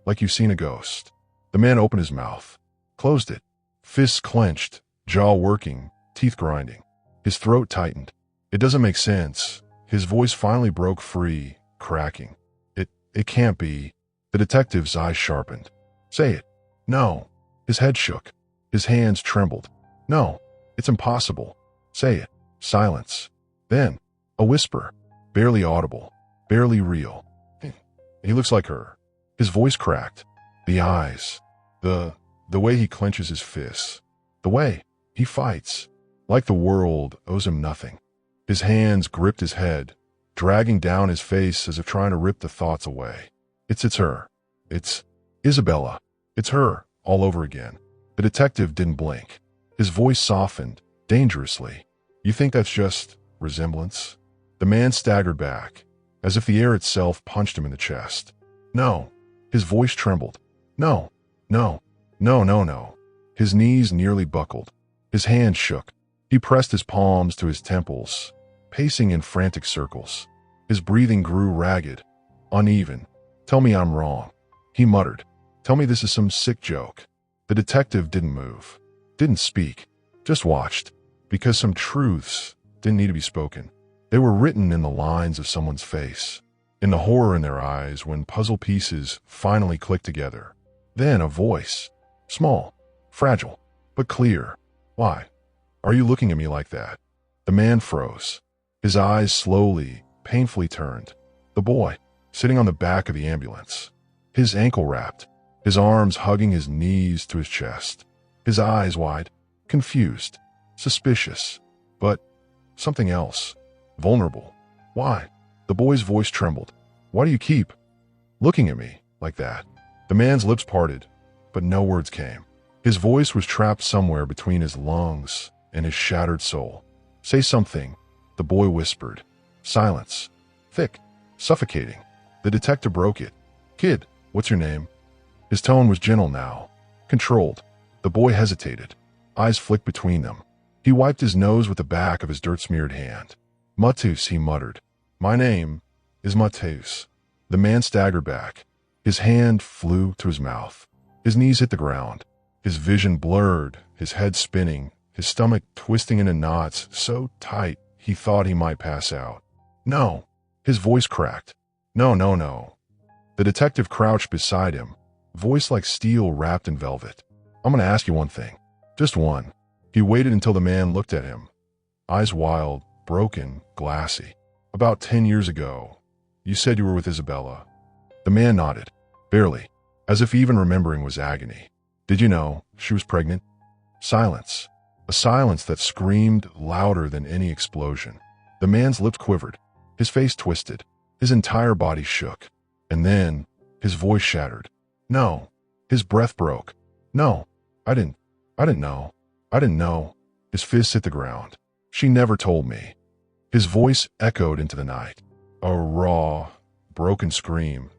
like you've seen a ghost. The man opened his mouth, closed it, fists clenched, jaw working, teeth grinding. His throat tightened. It doesn't make sense. His voice finally broke free, cracking. It can't be. The detective's eyes sharpened. Say it. No. His head shook. His hands trembled. No. It's impossible. Say it. Silence. Then, a whisper. Barely audible. Barely real. He looks like her. His voice cracked. The eyes. The way he clenches his fists. The way he fights. Like the world owes him nothing. His hands gripped his head, dragging down his face as if trying to rip the thoughts away. It's her. It's Isabella. It's her, all over again. The detective didn't blink. His voice softened, dangerously. You think that's just resemblance? The man staggered back, as if the air itself punched him in the chest. No. His voice trembled. No. No. No, no, no. His knees nearly buckled. His hands shook. He pressed his palms to his temples, pacing in frantic circles. His breathing grew ragged, uneven. Tell me I'm wrong, he muttered. Tell me this is some sick joke. The detective didn't move, didn't speak, just watched, because some truths didn't need to be spoken. They were written in the lines of someone's face, in the horror in their eyes when puzzle pieces finally clicked together. Then a voice, small, fragile, but clear. Why are you looking at me like that? The man froze. His eyes slowly, painfully turned. The boy, sitting on the back of the ambulance, his ankle wrapped, his arms hugging his knees to his chest, his eyes wide, confused, suspicious, but something else, vulnerable. Why? The boy's voice trembled. Why do you keep looking at me like that? The man's lips parted, but no words came. His voice was trapped somewhere between his lungs and his shattered soul. Say something, the boy whispered. Silence. Thick, suffocating. The detective broke it. Kid, what's your name? His tone was gentle now, controlled. The boy hesitated. Eyes flicked between them. He wiped his nose with the back of his dirt-smeared hand. Matus, he muttered. My name is Matus. The man staggered back. His hand flew to his mouth. His knees hit the ground. His vision blurred, his head spinning, his stomach twisting into knots so tight he thought he might pass out. No. His voice cracked. No, no, no. The detective crouched beside him, voice like steel wrapped in velvet. I'm going to ask you one thing. Just one. He waited until the man looked at him. Eyes wild, broken, glassy. About 10 years ago, you said you were with Isabella. The man nodded, barely, as if even remembering was agony. Did you know she was pregnant? Silence. A silence that screamed louder than any explosion. The man's lips quivered. His face twisted. His entire body shook. And then, his voice shattered. No. His breath broke. No. I didn't know. I didn't know. His fist hit the ground. She never told me. His voice echoed into the night. A raw, broken scream.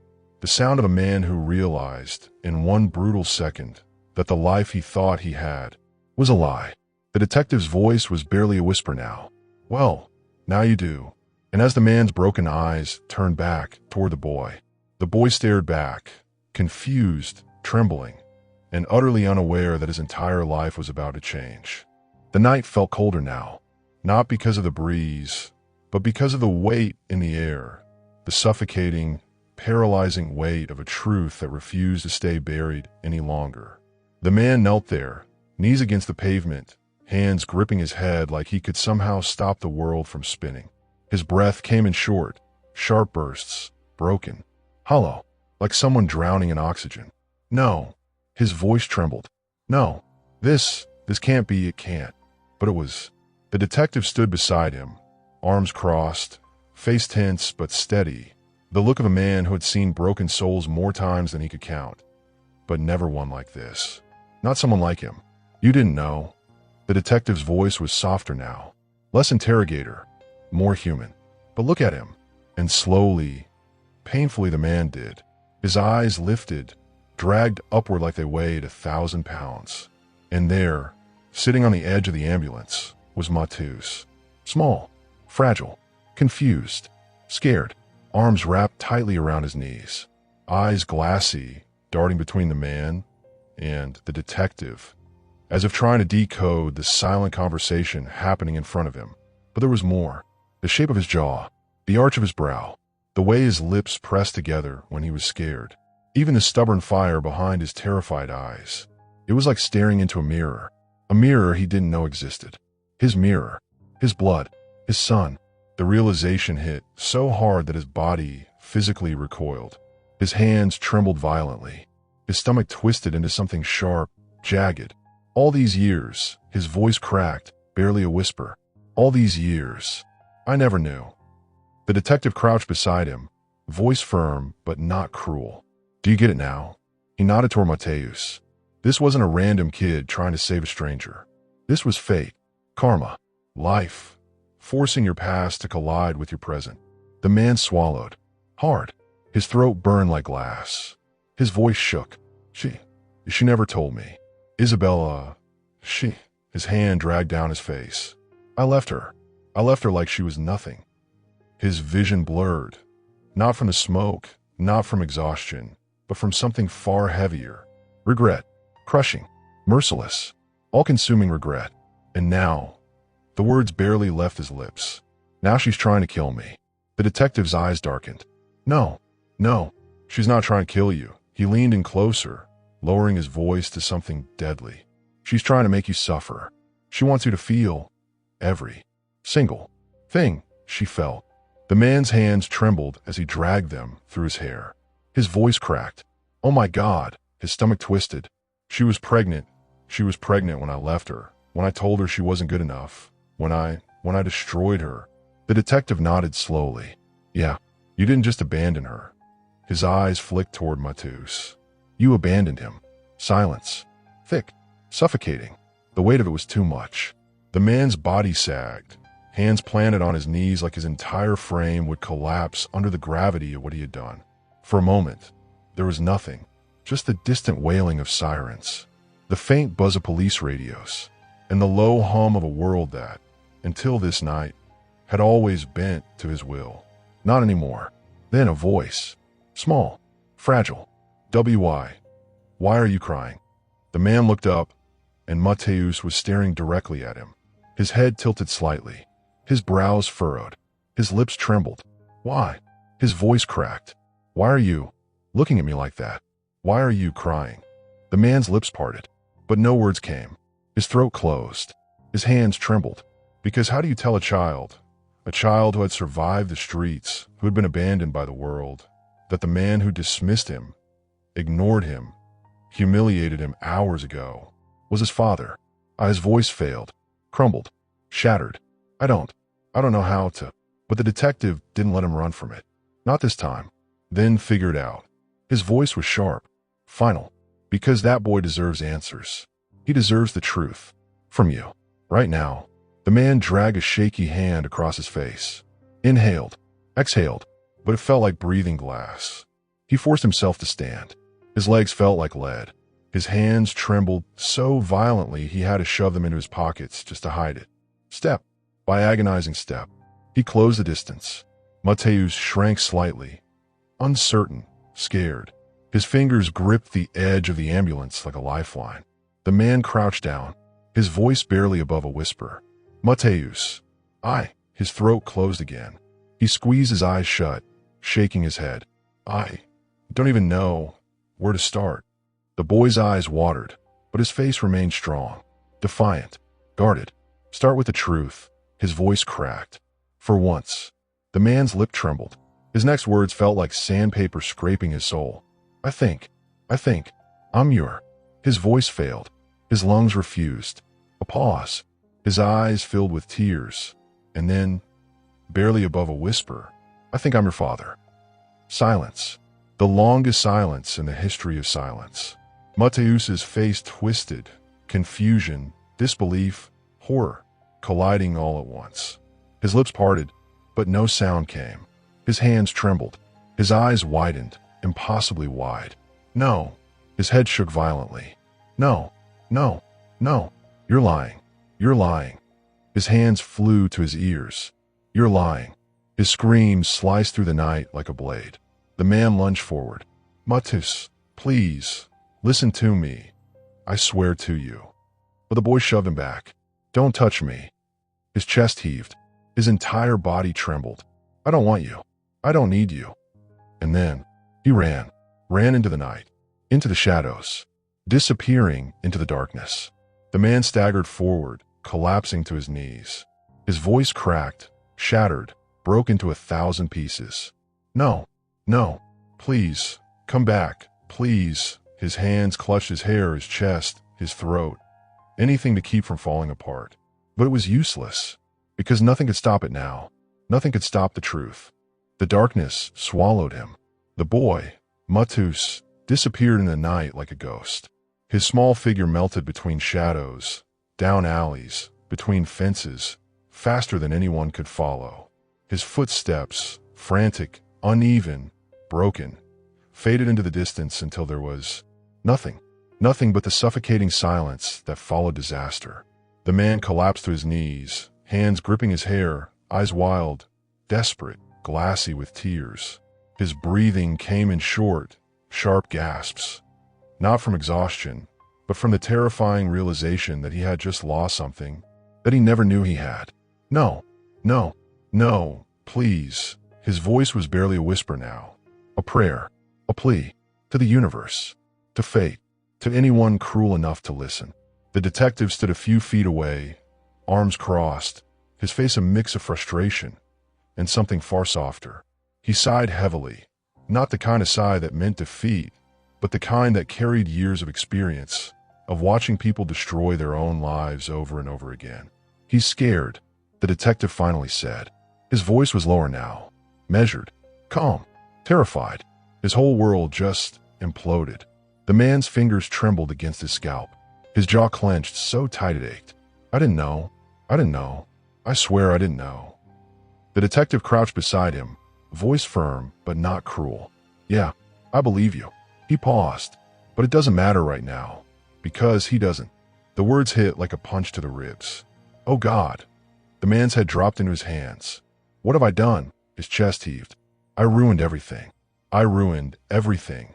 The sound of a man who realized, in one brutal second, that the life he thought he had was a lie. The detective's voice was barely a whisper now. Well, now you do. And as the man's broken eyes turned back toward the boy stared back, confused, trembling, and utterly unaware that his entire life was about to change. The night felt colder now, not because of the breeze, but because of the weight in the air, the suffocating, paralyzing weight of a truth that refused to stay buried any longer. The man knelt there, knees against the pavement, hands gripping his head like he could somehow stop the world from spinning. His breath came in short, sharp bursts, broken, hollow, like someone drowning in oxygen. No. His voice trembled. No. This can't be, it can't. But it was. The detective stood beside him, arms crossed, face tense but steady, the look of a man who had seen broken souls more times than he could count. But never one like this. Not someone like him. You didn't know. The detective's voice was softer now, less interrogator, more human. But look at him. And slowly, painfully the man did. His eyes lifted, dragged upward like they weighed 1,000 pounds. And there, sitting on the edge of the ambulance, was Mateus. Small, fragile, confused, scared, arms wrapped tightly around his knees, eyes glassy, darting between the man and the detective, as if trying to decode the silent conversation happening in front of him. But there was more. The shape of his jaw, the arch of his brow, the way his lips pressed together when he was scared, even the stubborn fire behind his terrified eyes. It was like staring into a mirror he didn't know existed. His mirror, his blood, his son. The realization hit so hard that his body physically recoiled. His hands trembled violently. His stomach twisted into something sharp, jagged. All these years, his voice cracked, barely a whisper. All these years, I never knew. The detective crouched beside him, voice firm but not cruel. Do you get it now? He nodded toward Mateus. This wasn't a random kid trying to save a stranger. This was fate, karma, life, forcing your past to collide with your present. The man swallowed, hard. His throat burned like glass. His voice shook. She never told me. Isabella, his hand dragged down his face. I left her like she was nothing. His vision blurred, not from the smoke, not from exhaustion, but from something far heavier. Regret, crushing, merciless, all-consuming regret. And now, the words barely left his lips. Now she's trying to kill me. The detective's eyes darkened. No, she's not trying to kill you. He leaned in closer, lowering his voice to something deadly. She's trying to make you suffer. She wants you to feel every single thing she felt. The man's hands trembled as he dragged them through his hair. His voice cracked. Oh my God, his stomach twisted. She was pregnant. She was pregnant when I left her, when I told her she wasn't good enough, when I destroyed her. The detective nodded slowly. Yeah, you didn't just abandon her. His eyes flicked toward Mateus. You abandoned him. Silence. Thick. Suffocating. The weight of it was too much. The man's body sagged, hands planted on his knees like his entire frame would collapse under the gravity of what he had done. For a moment, there was nothing, just the distant wailing of sirens, the faint buzz of police radios, and the low hum of a world that, until this night, had always bent to his will. Not anymore. Then a voice. Small. Fragile. W.I. Why are you crying? The man looked up, and Mateus was staring directly at him. His head tilted slightly. His brows furrowed. His lips trembled. Why? His voice cracked. Why are you looking at me like that? Why are you crying? The man's lips parted, but no words came. His throat closed. His hands trembled. Because how do you tell a child who had survived the streets, who had been abandoned by the world, that the man who dismissed him, ignored him, humiliated him hours ago, was his father? His voice failed, crumbled, shattered. I don't know how to. But the detective didn't let him run from it. Not this time. Then figured out. His voice was sharp, final, because that boy deserves answers. He deserves the truth. From you. Right now. The man dragged a shaky hand across his face. Inhaled, exhaled, but it felt like breathing glass. He forced himself to stand. His legs felt like lead. His hands trembled so violently he had to shove them into his pockets just to hide it. Step by agonizing step, he closed the distance. Mateus shrank slightly, uncertain, scared. His fingers gripped the edge of the ambulance like a lifeline. The man crouched down, his voice barely above a whisper. Mateus. His throat closed again. He squeezed his eyes shut, shaking his head. I don't even know where to start. The boy's eyes watered, but his face remained strong, defiant, guarded. Start with the truth. His voice cracked. For once, the man's lip trembled. His next words felt like sandpaper scraping his soul. I think, I'm your. His voice failed. His lungs refused. A pause. His eyes filled with tears. And then, barely above a whisper, I think I'm your father. Silence. The longest silence in the history of silence. Mateus's face twisted. Confusion, disbelief, horror, colliding all at once. His lips parted, but no sound came. His hands trembled. His eyes widened. impossibly wide. No. His head shook violently. No, no, no. You're lying. You're lying. His hands flew to his ears. You're lying. His screams sliced through the night like a blade. The man lunged forward. Matus, please, listen to me. I swear to you. But the boy shoved him back. Don't touch me. His chest heaved. His entire body trembled. I don't want you. I don't need you. And then he ran into the night, into the shadows, disappearing into the darkness. The man staggered forward, collapsing to his knees. His voice cracked, shattered, broke into 1,000 pieces. No, no, please, come back, please. His hands clutched his hair, his chest, his throat. Anything to keep from falling apart. But it was useless, because nothing could stop it now. Nothing could stop the truth. The darkness swallowed him. The boy, Matus, disappeared in the night like a ghost. His small figure melted between shadows, down alleys, between fences, faster than anyone could follow. His footsteps, frantic, uneven, broken, faded into the distance until there was nothing but the suffocating silence that followed disaster. The man collapsed to his knees, hands gripping his hair, eyes wild, desperate, glassy with tears. His breathing came in short, sharp gasps, not from exhaustion, but from the terrifying realization that he had just lost something that he never knew he had. No, no, no, please. His voice was barely a whisper now. A prayer, a plea, to the universe, to fate, to anyone cruel enough to listen. The detective stood a few feet away, arms crossed, his face a mix of frustration and something far softer. He sighed heavily, not the kind of sigh that meant defeat, but the kind that carried years of experience, of watching people destroy their own lives over and over again. He's scared, the detective finally said. His voice was lower now, measured, calm, terrified. His whole world just imploded. The man's fingers trembled against his scalp. His jaw clenched so tight it ached. I didn't know. I swear I didn't know. The detective crouched beside him, voice firm but not cruel. Yeah, I believe you. He paused. But it doesn't matter right now. Because he doesn't. The words hit like a punch to the ribs. Oh God. The man's head dropped into his hands. What have I done? His chest heaved. I ruined everything. I ruined everything.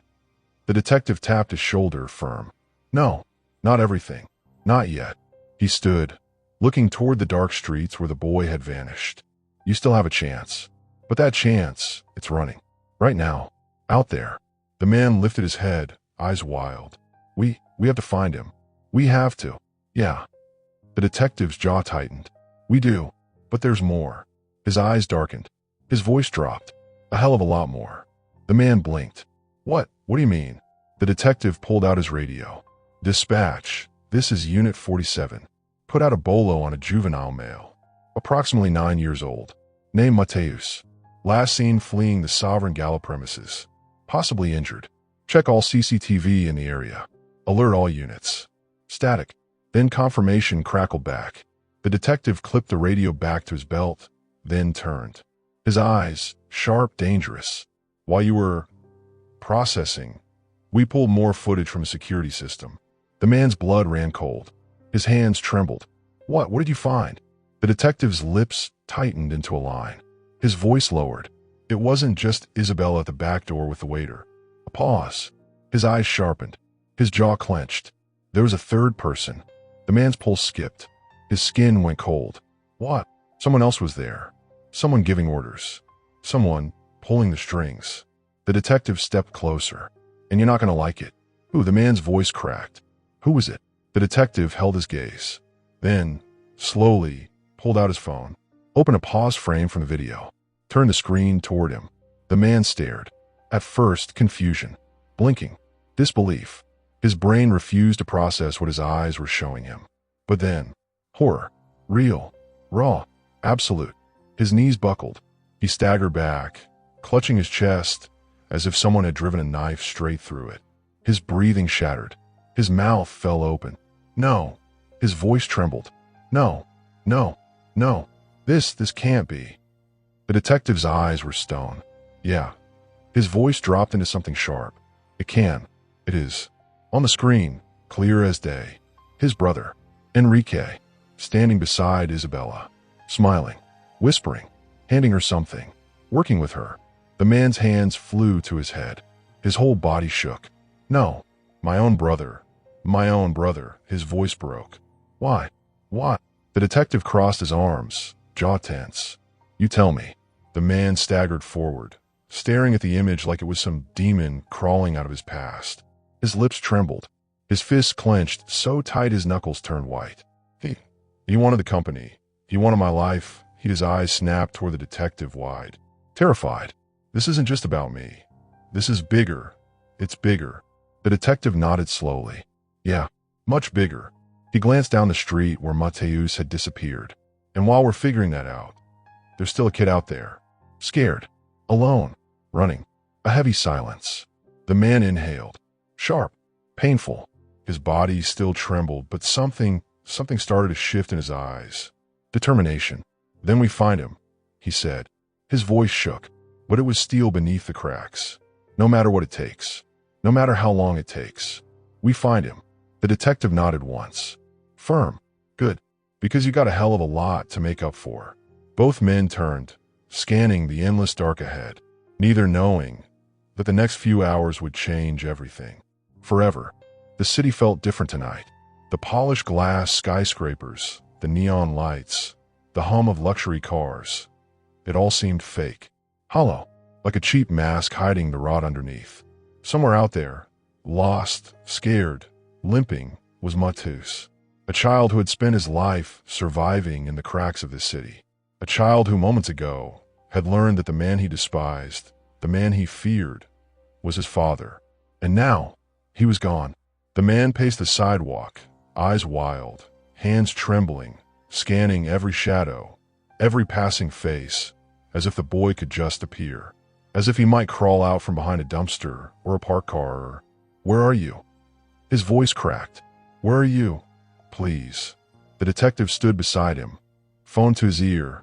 The detective tapped his shoulder firm. No, not everything. Not yet. He stood, looking toward the dark streets where the boy had vanished. You still have a chance. But that chance, it's running. Right now. Out there. The man lifted his head, eyes wild. We have to find him. We have to. Yeah. The detective's jaw tightened. We do. But there's more. His eyes darkened. His voice dropped. A hell of a lot more. The man blinked. What? What do you mean? The detective pulled out his radio. Dispatch. This is Unit 47. Put out a bolo on a juvenile male. Approximately 9 years old. Name Mateus. Last seen fleeing the Sovereign Gala premises. Possibly injured. Check all CCTV in the area. Alert all units. Static. Then confirmation crackled back. The detective clipped the radio back to his belt, then turned. His eyes, sharp, dangerous. While you were processing, we pulled more footage from a security system. The man's blood ran cold. His hands trembled. What did you find? The detective's lips tightened into a line. His voice lowered. It wasn't just Isabella at the back door with the waiter. A pause. His eyes sharpened. His jaw clenched. There was a third person. The man's pulse skipped. His skin went cold. What? Someone else was there. Someone giving orders. Someone pulling the strings. The detective stepped closer. And you're not going to like it. Who? The man's voice cracked. Who was it? The detective held his gaze. Then, slowly, pulled out his phone. Opened a pause frame from the video. Turned the screen toward him. The man stared. At first, confusion. Blinking. Disbelief. His brain refused to process what his eyes were showing him. But then, horror. Real. Raw. Absolute. His knees buckled. He staggered back, clutching his chest, as if someone had driven a knife straight through it. His breathing shattered. His mouth fell open. No. His voice trembled. No. No. No. This can't be. The detective's eyes were stone. Yeah. His voice dropped into something sharp. It can. It is. On the screen, clear as day, his brother, Enrique, standing beside Isabella, smiling, whispering, handing her something, working with her. The man's hands flew to his head. His whole body shook. No, my own brother, his voice broke. Why? Why? The detective crossed his arms, jaw tense. You tell me. The man staggered forward, staring at the image like it was some demon crawling out of his past. His lips trembled. His fists clenched so tight his knuckles turned white. He wanted the company. He wanted my life. His eyes snapped toward the detective wide. Terrified. This isn't just about me. This is bigger. It's bigger. The detective nodded slowly. Yeah, much bigger. He glanced down the street where Mateus had disappeared. And while we're figuring that out, there's still a kid out there. Scared. Alone. Running. A heavy silence. The man inhaled. Sharp. Painful. His body still trembled, but something started to shift in his eyes. Determination. Then we find him, he said. His voice shook, but it was steel beneath the cracks. No matter what it takes. No matter how long it takes. We find him. The detective nodded once. Firm. Good. Because you got a hell of a lot to make up for. Both men turned, scanning the endless dark ahead, neither knowing that the next few hours would change everything. Forever. The city felt different tonight. The polished glass skyscrapers, the neon lights, the hum of luxury cars. It all seemed fake. Hollow. Like a cheap mask hiding the rot underneath. Somewhere out there, lost, scared, limping, was Mateus. A child who had spent his life surviving in the cracks of this city. A child who moments ago had learned that the man he despised, the man he feared, was his father. And now, he was gone. The man paced the sidewalk, eyes wild, hands trembling, scanning every shadow, every passing face, as if the boy could just appear. As if he might crawl out from behind a dumpster or a parked car or, "Where are you?" His voice cracked. "Where are you? Please." The detective stood beside him, phone to his ear,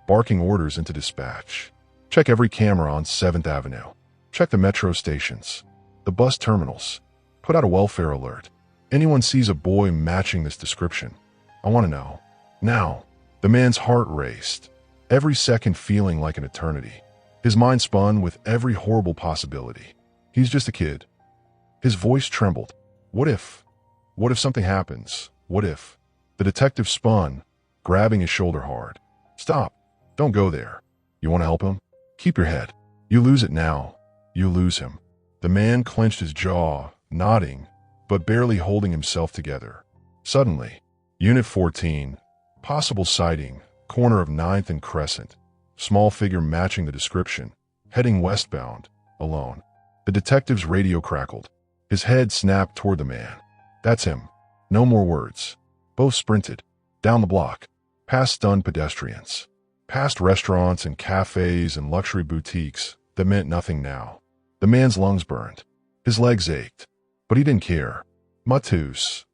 barking orders into dispatch. Check every camera on 7th Avenue. Check the metro stations, the bus terminals. Put out a welfare alert. Anyone sees a boy matching this description. I want to know. Now. The man's heart raced, every second feeling like an eternity. His mind spun with every horrible possibility. He's just a kid. His voice trembled. What if? What if something happens? What if? The detective spun, grabbing his shoulder hard. Stop. Don't go there. You want to help him? Keep your head. You lose it now. You lose him. The man clenched his jaw, nodding, but barely holding himself together. Suddenly, Unit 14, possible sighting, corner of 9th and Crescent. Small figure matching the description, heading westbound, alone. The detective's radio crackled. His head snapped toward the man. That's him. No more words. Both sprinted. Down the block. Past stunned pedestrians. Past restaurants and cafes and luxury boutiques that meant nothing now. The man's lungs burned. His legs ached. But he didn't care. Mateus.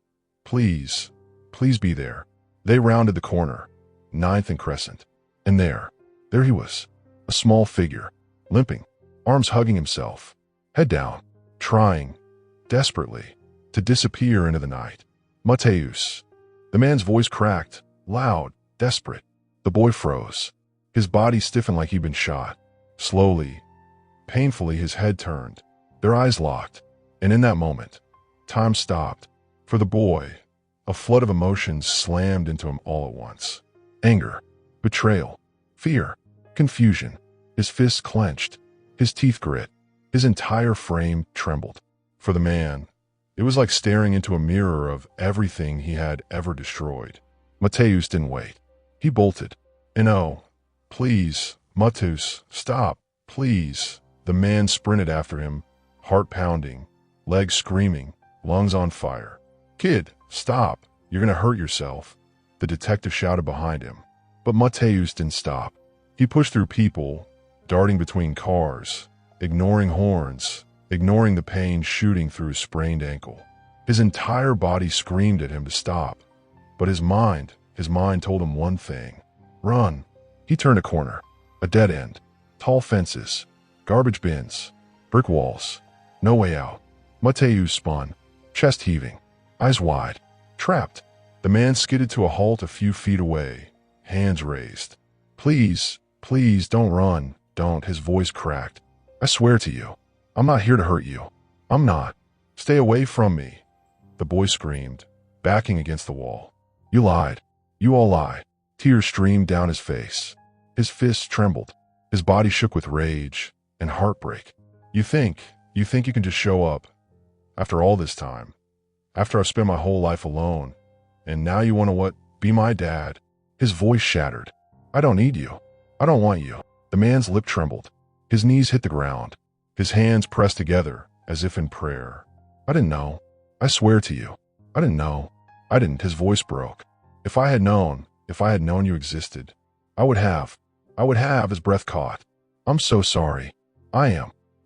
Please. Please be there. They rounded the corner. 9th and Crescent. And there he was. A small figure. Limping. Arms hugging himself. Head down. Trying. Desperately. To disappear into the night. Mateus. The man's voice cracked. Loud. Desperate. The boy froze. His body stiffened like he'd been shot. Slowly. Painfully his head turned. Their eyes locked. And in that moment, time stopped. For the boy, a flood of emotions slammed into him all at once. Anger. Betrayal. Fear. Confusion. His fists clenched. His teeth grit. His entire frame trembled. For the man, it was like staring into a mirror of everything he had ever destroyed. Mateus didn't wait. He bolted. And oh, please, Mateus, stop, please. The man sprinted after him, heart pounding, legs screaming, lungs on fire. Kid, stop. You're going to hurt yourself. The detective shouted behind him. But Mateus didn't stop. He pushed through people, darting between cars, ignoring horns, ignoring the pain shooting through his sprained ankle. His entire body screamed at him to stop. But his mind told him one thing. Run. He turned a corner. A dead end. Tall fences. Garbage bins. Brick walls. No way out. Mateus spun, chest heaving, eyes wide. Trapped. The man skidded to a halt a few feet away, hands raised. Please, please, don't run, don't, his voice cracked. I swear to you, I'm not here to hurt you. I'm not. Stay away from me. The boy screamed, backing against the wall. You lied. You all lie. Tears streamed down his face. His fists trembled. His body shook with rage and heartbreak. You think you can just show up after all this time, after I've spent my whole life alone, and now you want to what? Be my dad? His voice shattered. I don't need you. I don't want you. The man's lip trembled. His knees hit the ground. His hands pressed together as if in prayer. I didn't know. I swear to you. I didn't know. I didn't. His voice broke. If I had known you existed, I would have. His breath caught. I'm so sorry. I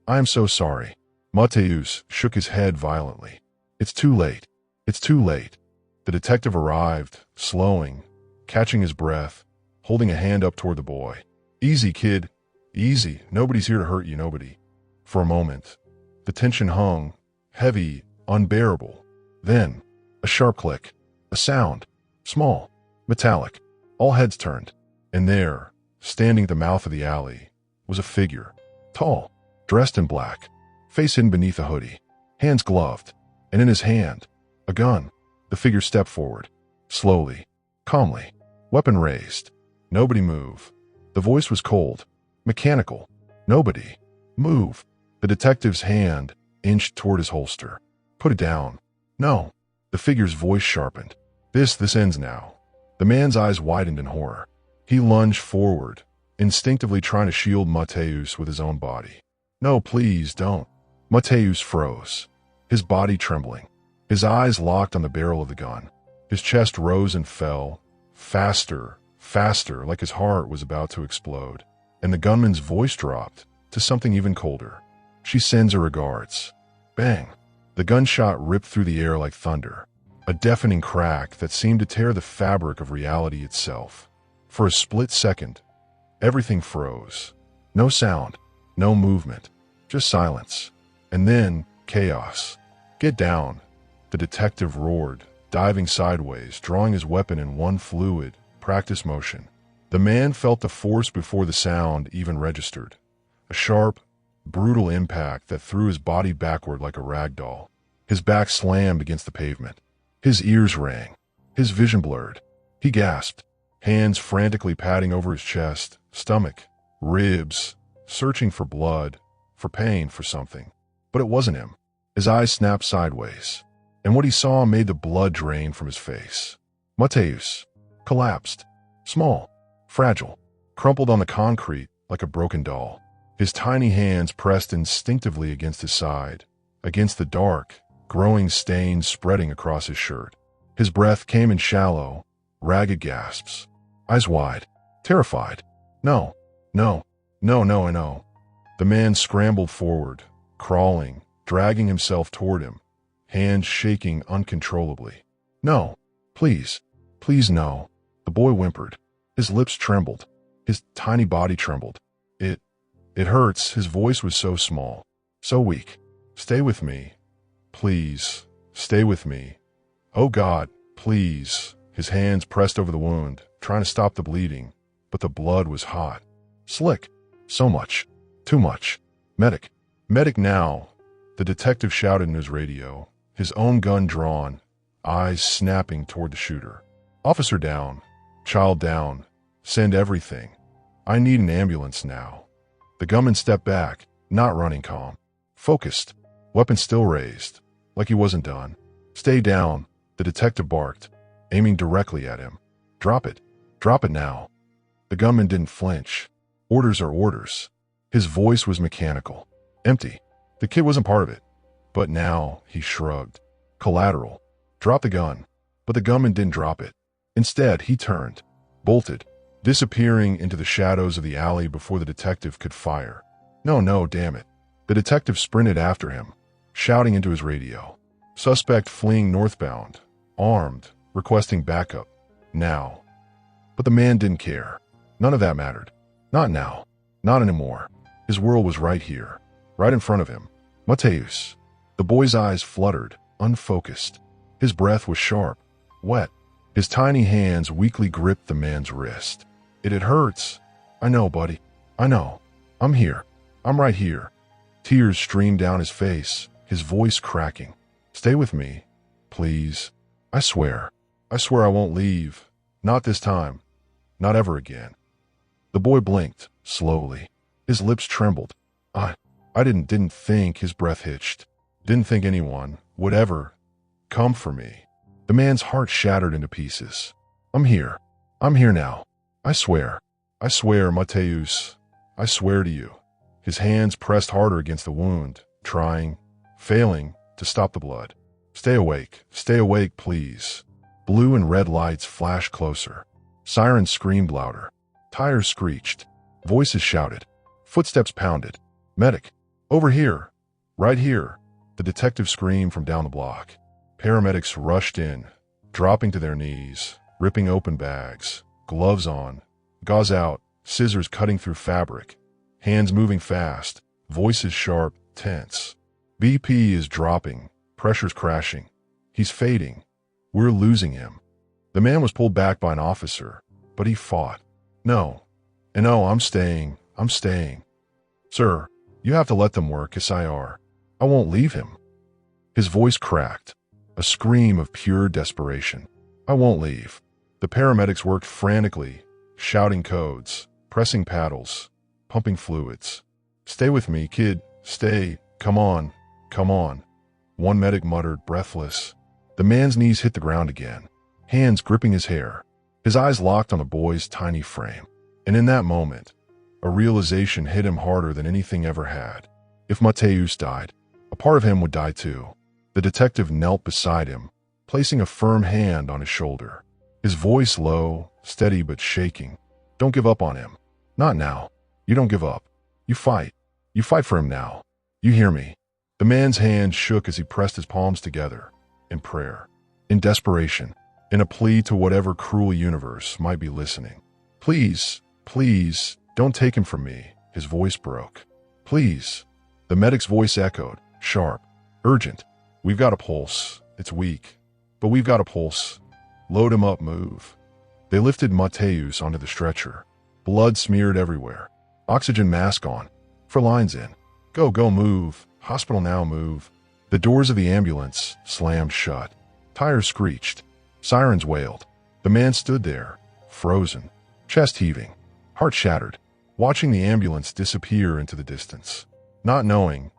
am so sorry. Mateus shook his head violently. It's too late. It's too late. The detective arrived, slowing, catching his breath, holding a hand up toward the boy. Easy, kid. Easy. Nobody's here to hurt you, nobody. For a moment, the tension hung, heavy, unbearable. Then, a sharp click, a sound, small, metallic. All heads turned, and there, standing at the mouth of the alley, was a figure, tall, dressed in black, face hidden beneath a hoodie, hands gloved, and in his hand, a gun. The figure stepped forward, slowly, calmly, weapon raised. Nobody move. The voice was cold, mechanical. Nobody move. The detective's hand inched toward his holster. Put it down. No. The figure's voice sharpened. This ends now. The man's eyes widened in horror. He lunged forward, instinctively trying to shield Mateus with his own body. No, please, don't. Mateus froze, his body trembling. His eyes locked on the barrel of the gun. His chest rose and fell, faster, faster, like his heart was about to explode. And the gunman's voice dropped to something even colder. She sends her regards. Bang! The gunshot ripped through the air like thunder, a deafening crack that seemed to tear the fabric of reality itself. For a split second, everything froze. No sound, no movement, just silence. And then, chaos. Get down, the detective roared, diving sideways, drawing his weapon in one fluid, practice motion. The man felt the force before the sound even registered. A sharp, brutal impact that threw his body backward like a rag doll. His back slammed against the pavement. His ears rang. His vision blurred. He gasped, hands frantically patting over his chest, stomach, ribs, searching for blood, for pain, for something. But it wasn't him. His eyes snapped sideways, and what he saw made the blood drain from his face. Mateus collapsed, small, fragile, crumpled on the concrete like a broken doll. His tiny hands pressed instinctively against his side, against the dark, growing stains spreading across his shirt. His breath came in shallow, ragged gasps, eyes wide, terrified. No, no, no, no, I know. The man scrambled forward, crawling, dragging himself toward him, hands shaking uncontrollably. No, please, please no. The boy whimpered. His lips trembled. His tiny body trembled. It hurts. His voice was so small, so weak. Stay with me. Please, stay with me. Oh God, please. His hands pressed over the wound, trying to stop the bleeding, but the blood was hot. Slick. So much. Too much. Medic. Medic now. The detective shouted in his radio, his own gun drawn, eyes snapping toward the shooter. Officer down. Child down. Send everything. I need an ambulance now. The gunman stepped back, not running, calm. Focused. Weapon still raised, like he wasn't done. Stay down, the detective barked, aiming directly at him. Drop it. Drop it now. The gunman didn't flinch. Orders are orders. His voice was mechanical, empty. The kid wasn't part of it. But now, he shrugged. Collateral. Drop the gun. But the gunman didn't drop it. Instead, he turned, bolted, disappearing into the shadows of the alley before the detective could fire. No, damn it. The detective sprinted after him, shouting into his radio. Suspect fleeing northbound, armed, requesting backup. Now. But the man didn't care. None of that mattered. Not now. Not anymore. His world was right here. right in front of him. Mateus. The boy's eyes fluttered, unfocused. His breath was sharp, wet. His tiny hands weakly gripped the man's wrist. It hurts. I know, buddy. I know. I'm here. I'm right here. Tears streamed down his face, his voice cracking. Stay with me, please. I swear I won't leave. Not this time. Not ever again. The boy blinked, slowly. His lips trembled. I didn't think. His breath hitched. Didn't think anyone would ever come for me. The man's heart shattered into pieces. I'm here. I'm here now. I swear, Mateus. I swear to you. His hands pressed harder against the wound, failing to stop the blood. Stay awake, please. Blue and red lights flashed closer. Sirens screamed louder. Tires screeched. Voices shouted. Footsteps pounded. Medic. Over here. Right here. The detective screamed from down the block. Paramedics rushed in, dropping to their knees, ripping open bags, gloves on, gauze out, scissors cutting through fabric, hands moving fast, voices sharp, tense. BP is dropping, pressure's crashing. He's fading. We're losing him. The man was pulled back by an officer, but he fought. No. And no, I'm staying. Sir, you have to let them work, SIR. I won't leave him. His voice cracked, a scream of pure desperation. I won't leave. The paramedics worked frantically, shouting codes, pressing paddles, pumping fluids. Stay with me, kid. Stay. Come on. One medic muttered, breathless. The man's knees hit the ground again, hands gripping his hair. His eyes locked on the boy's tiny frame. And in that moment, a realization hit him harder than anything ever had. If Mateus died, a part of him would die too. The detective knelt beside him, placing a firm hand on his shoulder. His voice low, steady but shaking. Don't give up on him. Not now. You don't give up. You fight. You fight for him now. You hear me? The man's hand shook as he pressed his palms together, in prayer, in desperation, in a plea to whatever cruel universe might be listening. Please, don't take him from me. His voice broke. Please. The medic's voice echoed, sharp, urgent. We've got a pulse. It's weak, but we've got a pulse. Load him up, move. They lifted Mateus onto the stretcher. Blood smeared everywhere. Oxygen mask on. For lines in. Go, move. Hospital now, move. The doors of the ambulance slammed shut. Tires screeched. Sirens wailed. The man stood there, frozen, chest heaving, heart shattered, watching the ambulance disappear into the distance, not knowing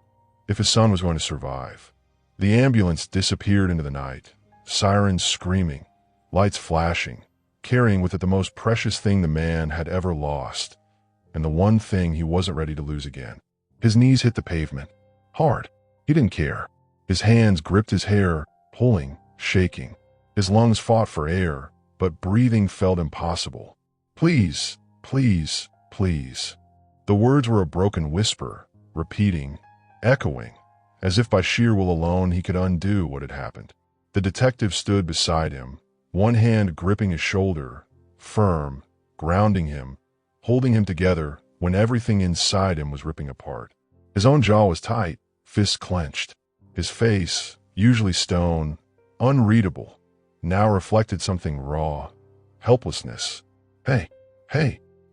if his son was going to survive. The ambulance disappeared into the night, sirens screaming, lights flashing, carrying with it the most precious thing the man had ever lost, and the one thing he wasn't ready to lose again. His knees hit the pavement. Hard. He didn't care. His hands gripped his hair, pulling, shaking. His lungs fought for air, but breathing felt impossible. Please. The words were a broken whisper, repeating, echoing, as if by sheer will alone he could undo what had happened. The detective stood beside him, one hand gripping his shoulder, firm, grounding him, holding him together when everything inside him was ripping apart. His own jaw was tight, fists clenched. His face, usually stone, unreadable, now reflected something raw, helplessness. Hey.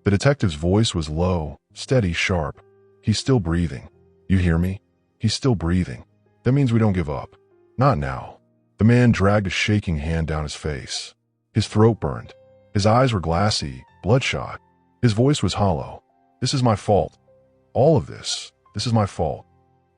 The detective's voice was low, steady, sharp. He's still breathing. You hear me? He's still breathing. That means we don't give up. Not now. The man dragged a shaking hand down his face. His throat burned. His eyes were glassy, bloodshot. His voice was hollow. This is my fault. All of this is my fault.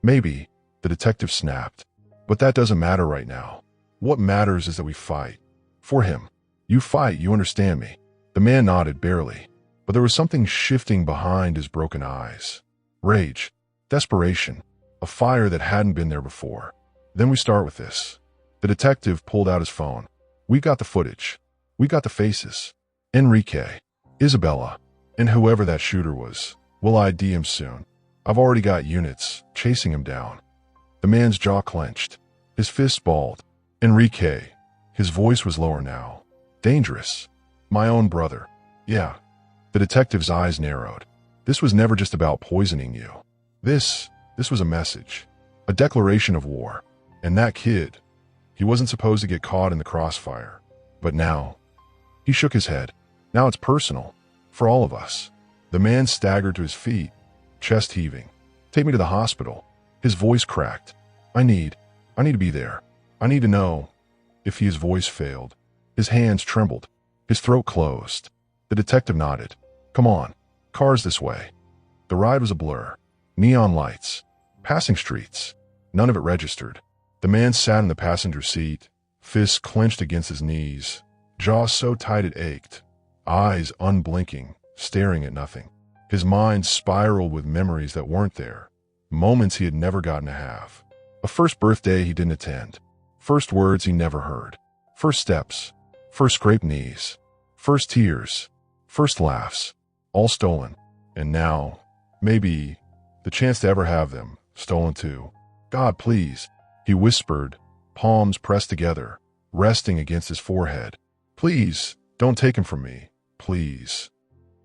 Maybe, the detective snapped. But that doesn't matter right now. What matters is that we fight. For him. You fight, you understand me. The man nodded barely, but there was something shifting behind his broken eyes. Rage, desperation, a fire that hadn't been there before. Then we start with this. The detective pulled out his phone. We got the footage. We got the faces. Enrique, Isabella, and whoever that shooter was. We'll ID him soon. I've already got units chasing him down. The man's jaw clenched. His fists balled. Enrique. His voice was lower now. Dangerous. My own brother. Yeah. The detective's eyes narrowed. This was never just about poisoning you. This This was a message, a declaration of war. And that kid, he wasn't supposed to get caught in the crossfire. But now, he shook his head. Now it's personal, for all of us. The man staggered to his feet, chest heaving. Take me to the hospital. His voice cracked. I need to be there. I need to know. If his voice failed, his hands trembled, his throat closed. The detective nodded. Come on, cars this way. The ride was a blur. Neon lights, passing streets. None of it registered. The man sat in the passenger seat, fists clenched against his knees, jaw so tight it ached, eyes unblinking, staring at nothing. His mind spiraled with memories that weren't there, moments he had never gotten to have. A first birthday he didn't attend, first words he never heard, first steps, first scraped knees, first tears, first laughs, all stolen. And now, maybe, the chance to ever have them, stolen too. God, please, he whispered, palms pressed together, resting against his forehead. Please, don't take him from me, please.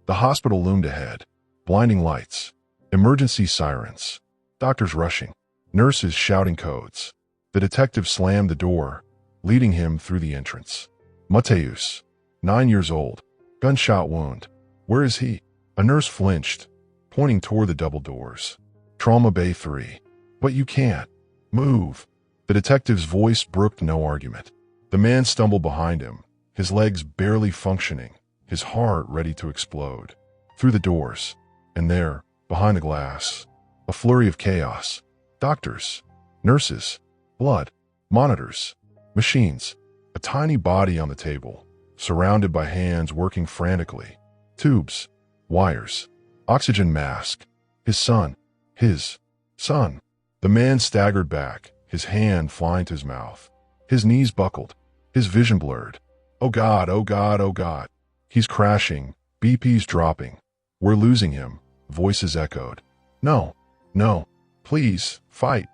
The hospital loomed ahead, blinding lights, emergency sirens, doctors rushing, nurses shouting codes. The detective slammed the door, leading him through the entrance. Mateus, 9 years old, gunshot wound. Where is he? A nurse flinched, pointing toward the double doors. Trauma Bay 3. But you can't. Move. The detective's voice brooked no argument. The man stumbled behind him, his legs barely functioning, his heart ready to explode. Through the doors, and there, behind the glass, a flurry of chaos. Doctors, nurses, blood, monitors, machines, a tiny body on the table, surrounded by hands working frantically. Tubes, wires, oxygen mask. His son. The man staggered back, his hand flying to his mouth. His knees buckled, his vision blurred. Oh God, oh God, oh God. He's crashing, BP's dropping. We're losing him, voices echoed. No, no, please, fight,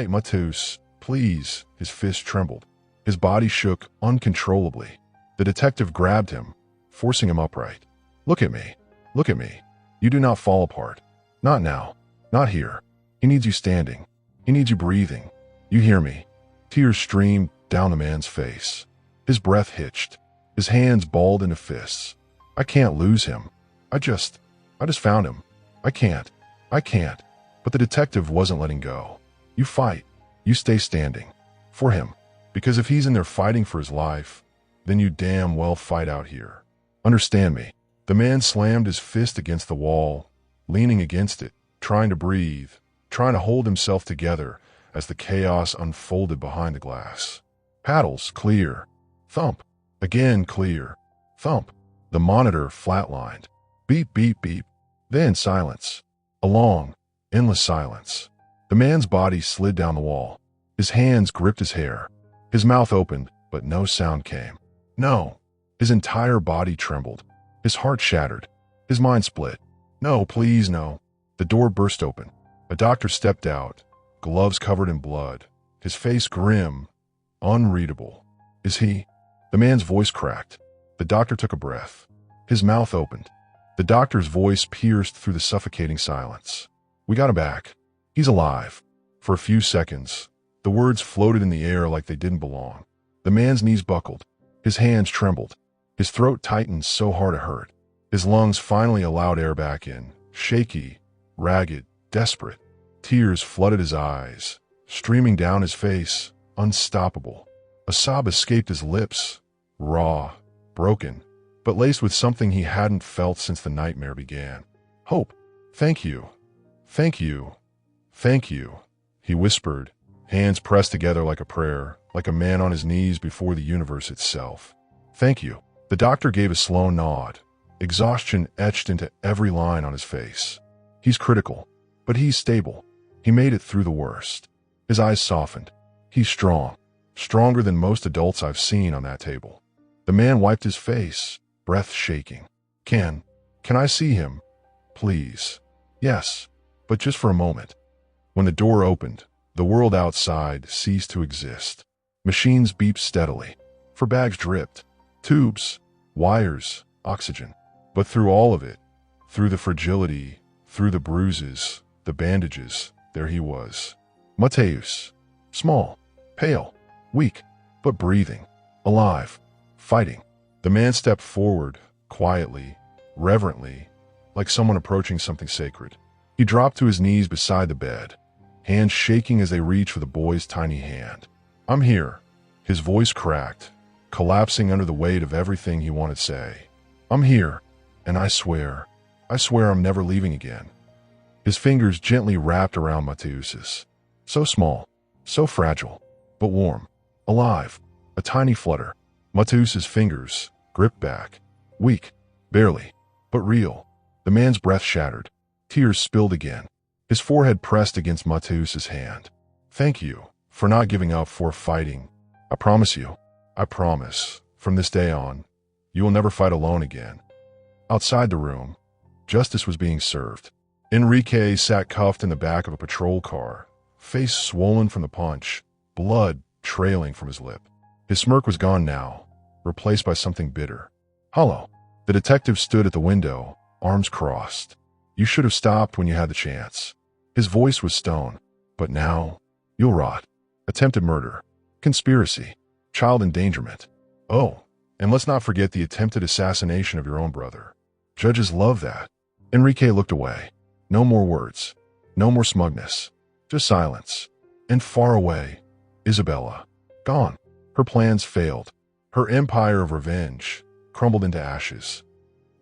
Mateus, please. His fist trembled. His body shook uncontrollably. The detective grabbed him, forcing him upright. Look at me, look at me. You do not fall apart. Not now, not here. He needs you standing. He needs you breathing. You hear me. Tears streamed down the man's face. His breath hitched. His hands balled into fists. I can't lose him. I just found him. I can't. But the detective wasn't letting go. You fight. You stay standing. For him. Because if he's in there fighting for his life, then you damn well fight out here. Understand me. The man slammed his fist against the wall, leaning against it, trying to breathe, trying to hold himself together as the chaos unfolded behind the glass. Paddles, clear. Thump. Again, clear. Thump. The monitor flatlined. Beep, beep, beep. Then silence. A long, endless silence. The man's body slid down the wall. His hands gripped his hair. His mouth opened, but no sound came. No. His entire body trembled. His heart shattered. His mind split. No, please, no. The door burst open. A doctor stepped out, gloves covered in blood, his face grim, unreadable. Is he? The man's voice cracked. The doctor took a breath. His mouth opened. The doctor's voice pierced through the suffocating silence. We got him back. He's alive. For a few seconds, the words floated in the air like they didn't belong. The man's knees buckled. His hands trembled. His throat tightened so hard it hurt. His lungs finally allowed air back in, shaky, ragged, desperate. Tears flooded his eyes, streaming down his face, unstoppable. A sob escaped his lips, raw, broken, but laced with something he hadn't felt since the nightmare began. Hope. Thank you. Thank you. Thank you, he whispered, hands pressed together like a prayer, like a man on his knees before the universe itself. Thank you. The doctor gave a slow nod, exhaustion etched into every line on his face. He's critical, but he's stable. He made it through the worst. His eyes softened. He's strong, stronger than most adults I've seen on that table. The man wiped his face, breath shaking. Can I see him? Please. Yes, but just for a moment. When the door opened, the world outside ceased to exist. Machines beeped steadily. For bags dripped. Tubes, wires, oxygen. But through all of it, through the fragility, through the bruises, the bandages, there he was. Mateus. Small, pale, weak, but breathing, alive, fighting. The man stepped forward, quietly, reverently, like someone approaching something sacred. He dropped to his knees beside the bed, hands shaking as they reached for the boy's tiny hand. "I'm here." His voice cracked, collapsing under the weight of everything he wanted to say. "I'm here, and I swear I'm never leaving again." His fingers gently wrapped around Mateus's. So small, so fragile, but warm, alive, a tiny flutter. Mateus's fingers gripped back, weak, barely, but real. The man's breath shattered. Tears spilled again. His forehead pressed against Mateus's hand. "Thank you for not giving up, for fighting. I promise you, I promise, from this day on, you will never fight alone again." Outside the room, justice was being served. Enrique sat cuffed in the back of a patrol car, face swollen from the punch, blood trailing from his lip. His smirk was gone now, replaced by something bitter, hollow. The detective stood at the window, arms crossed. "You should have stopped when you had the chance." His voice was stone. "But now, you'll rot. Attempted murder, conspiracy, child endangerment. Oh, and let's not forget the attempted assassination of your own brother. Judges love that." Enrique looked away. No more words, no more smugness, just silence. And far away, Isabella, gone. Her plans failed. Her empire of revenge crumbled into ashes.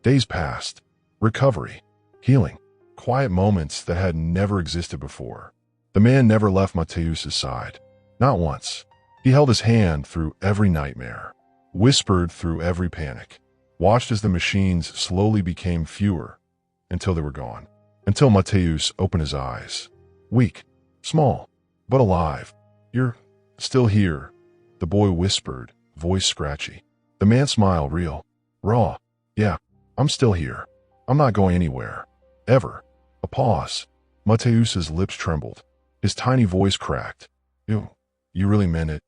Days passed. Recovery, healing, quiet moments that had never existed before. The man never left Mateus's side. Not once. He held his hand through every nightmare, whispered through every panic, watched as the machines slowly became fewer until they were gone. Until Mateus opened his eyes. Weak, small, but alive. "You're still here," the boy whispered, voice scratchy. The man smiled, real, raw. "Yeah, I'm still here. I'm not going anywhere. Ever." A pause. Mateus's lips trembled. His tiny voice cracked. You really meant it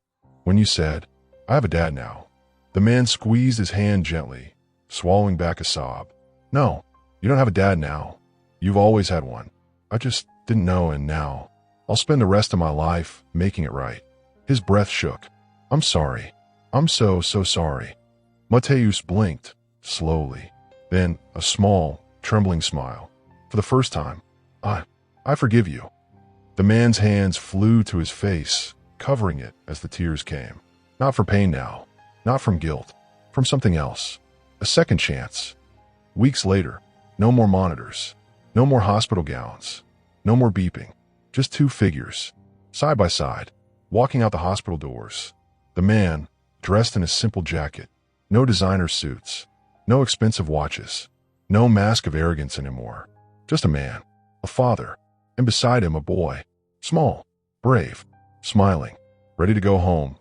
when you said, "I have a dad now." The man squeezed his hand gently, swallowing back a sob. "No, you don't have a dad now. You've always had one. I just didn't know, and now I'll spend the rest of my life making it right." His breath shook. "I'm sorry. I'm so sorry." Mateus blinked, slowly. Then a small, trembling smile. "For the first time, I forgive you." The man's hands flew to his face, covering it as the tears came. Not for pain now, not from guilt, from something else. A second chance. Weeks later, no more monitors, no more hospital gowns, no more beeping. Just two figures, side by side, walking out the hospital doors. The man, dressed in a simple jacket, no designer suits, no expensive watches, no mask of arrogance anymore. Just a man, a father, and beside him a boy, small, brave, smiling. "Ready to go home?"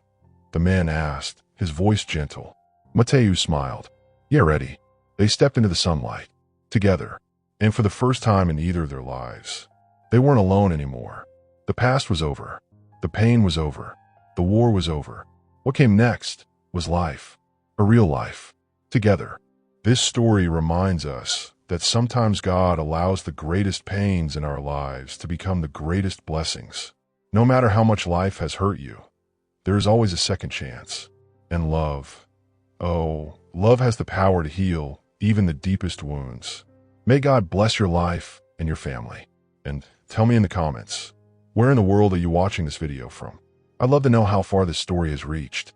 the man asked, his voice gentle. Mateus smiled. "Yeah, ready." They stepped into the sunlight, together, and for the first time in either of their lives, they weren't alone anymore. The past was over. The pain was over. The war was over. What came next was life, a real life, together. This story reminds us that sometimes God allows the greatest pains in our lives to become the greatest blessings. No matter how much life has hurt you, there is always a second chance. And love. Oh, love has the power to heal even the deepest wounds. May God bless your life and your family. And tell me in the comments, where in the world are you watching this video from? I'd love to know how far this story has reached.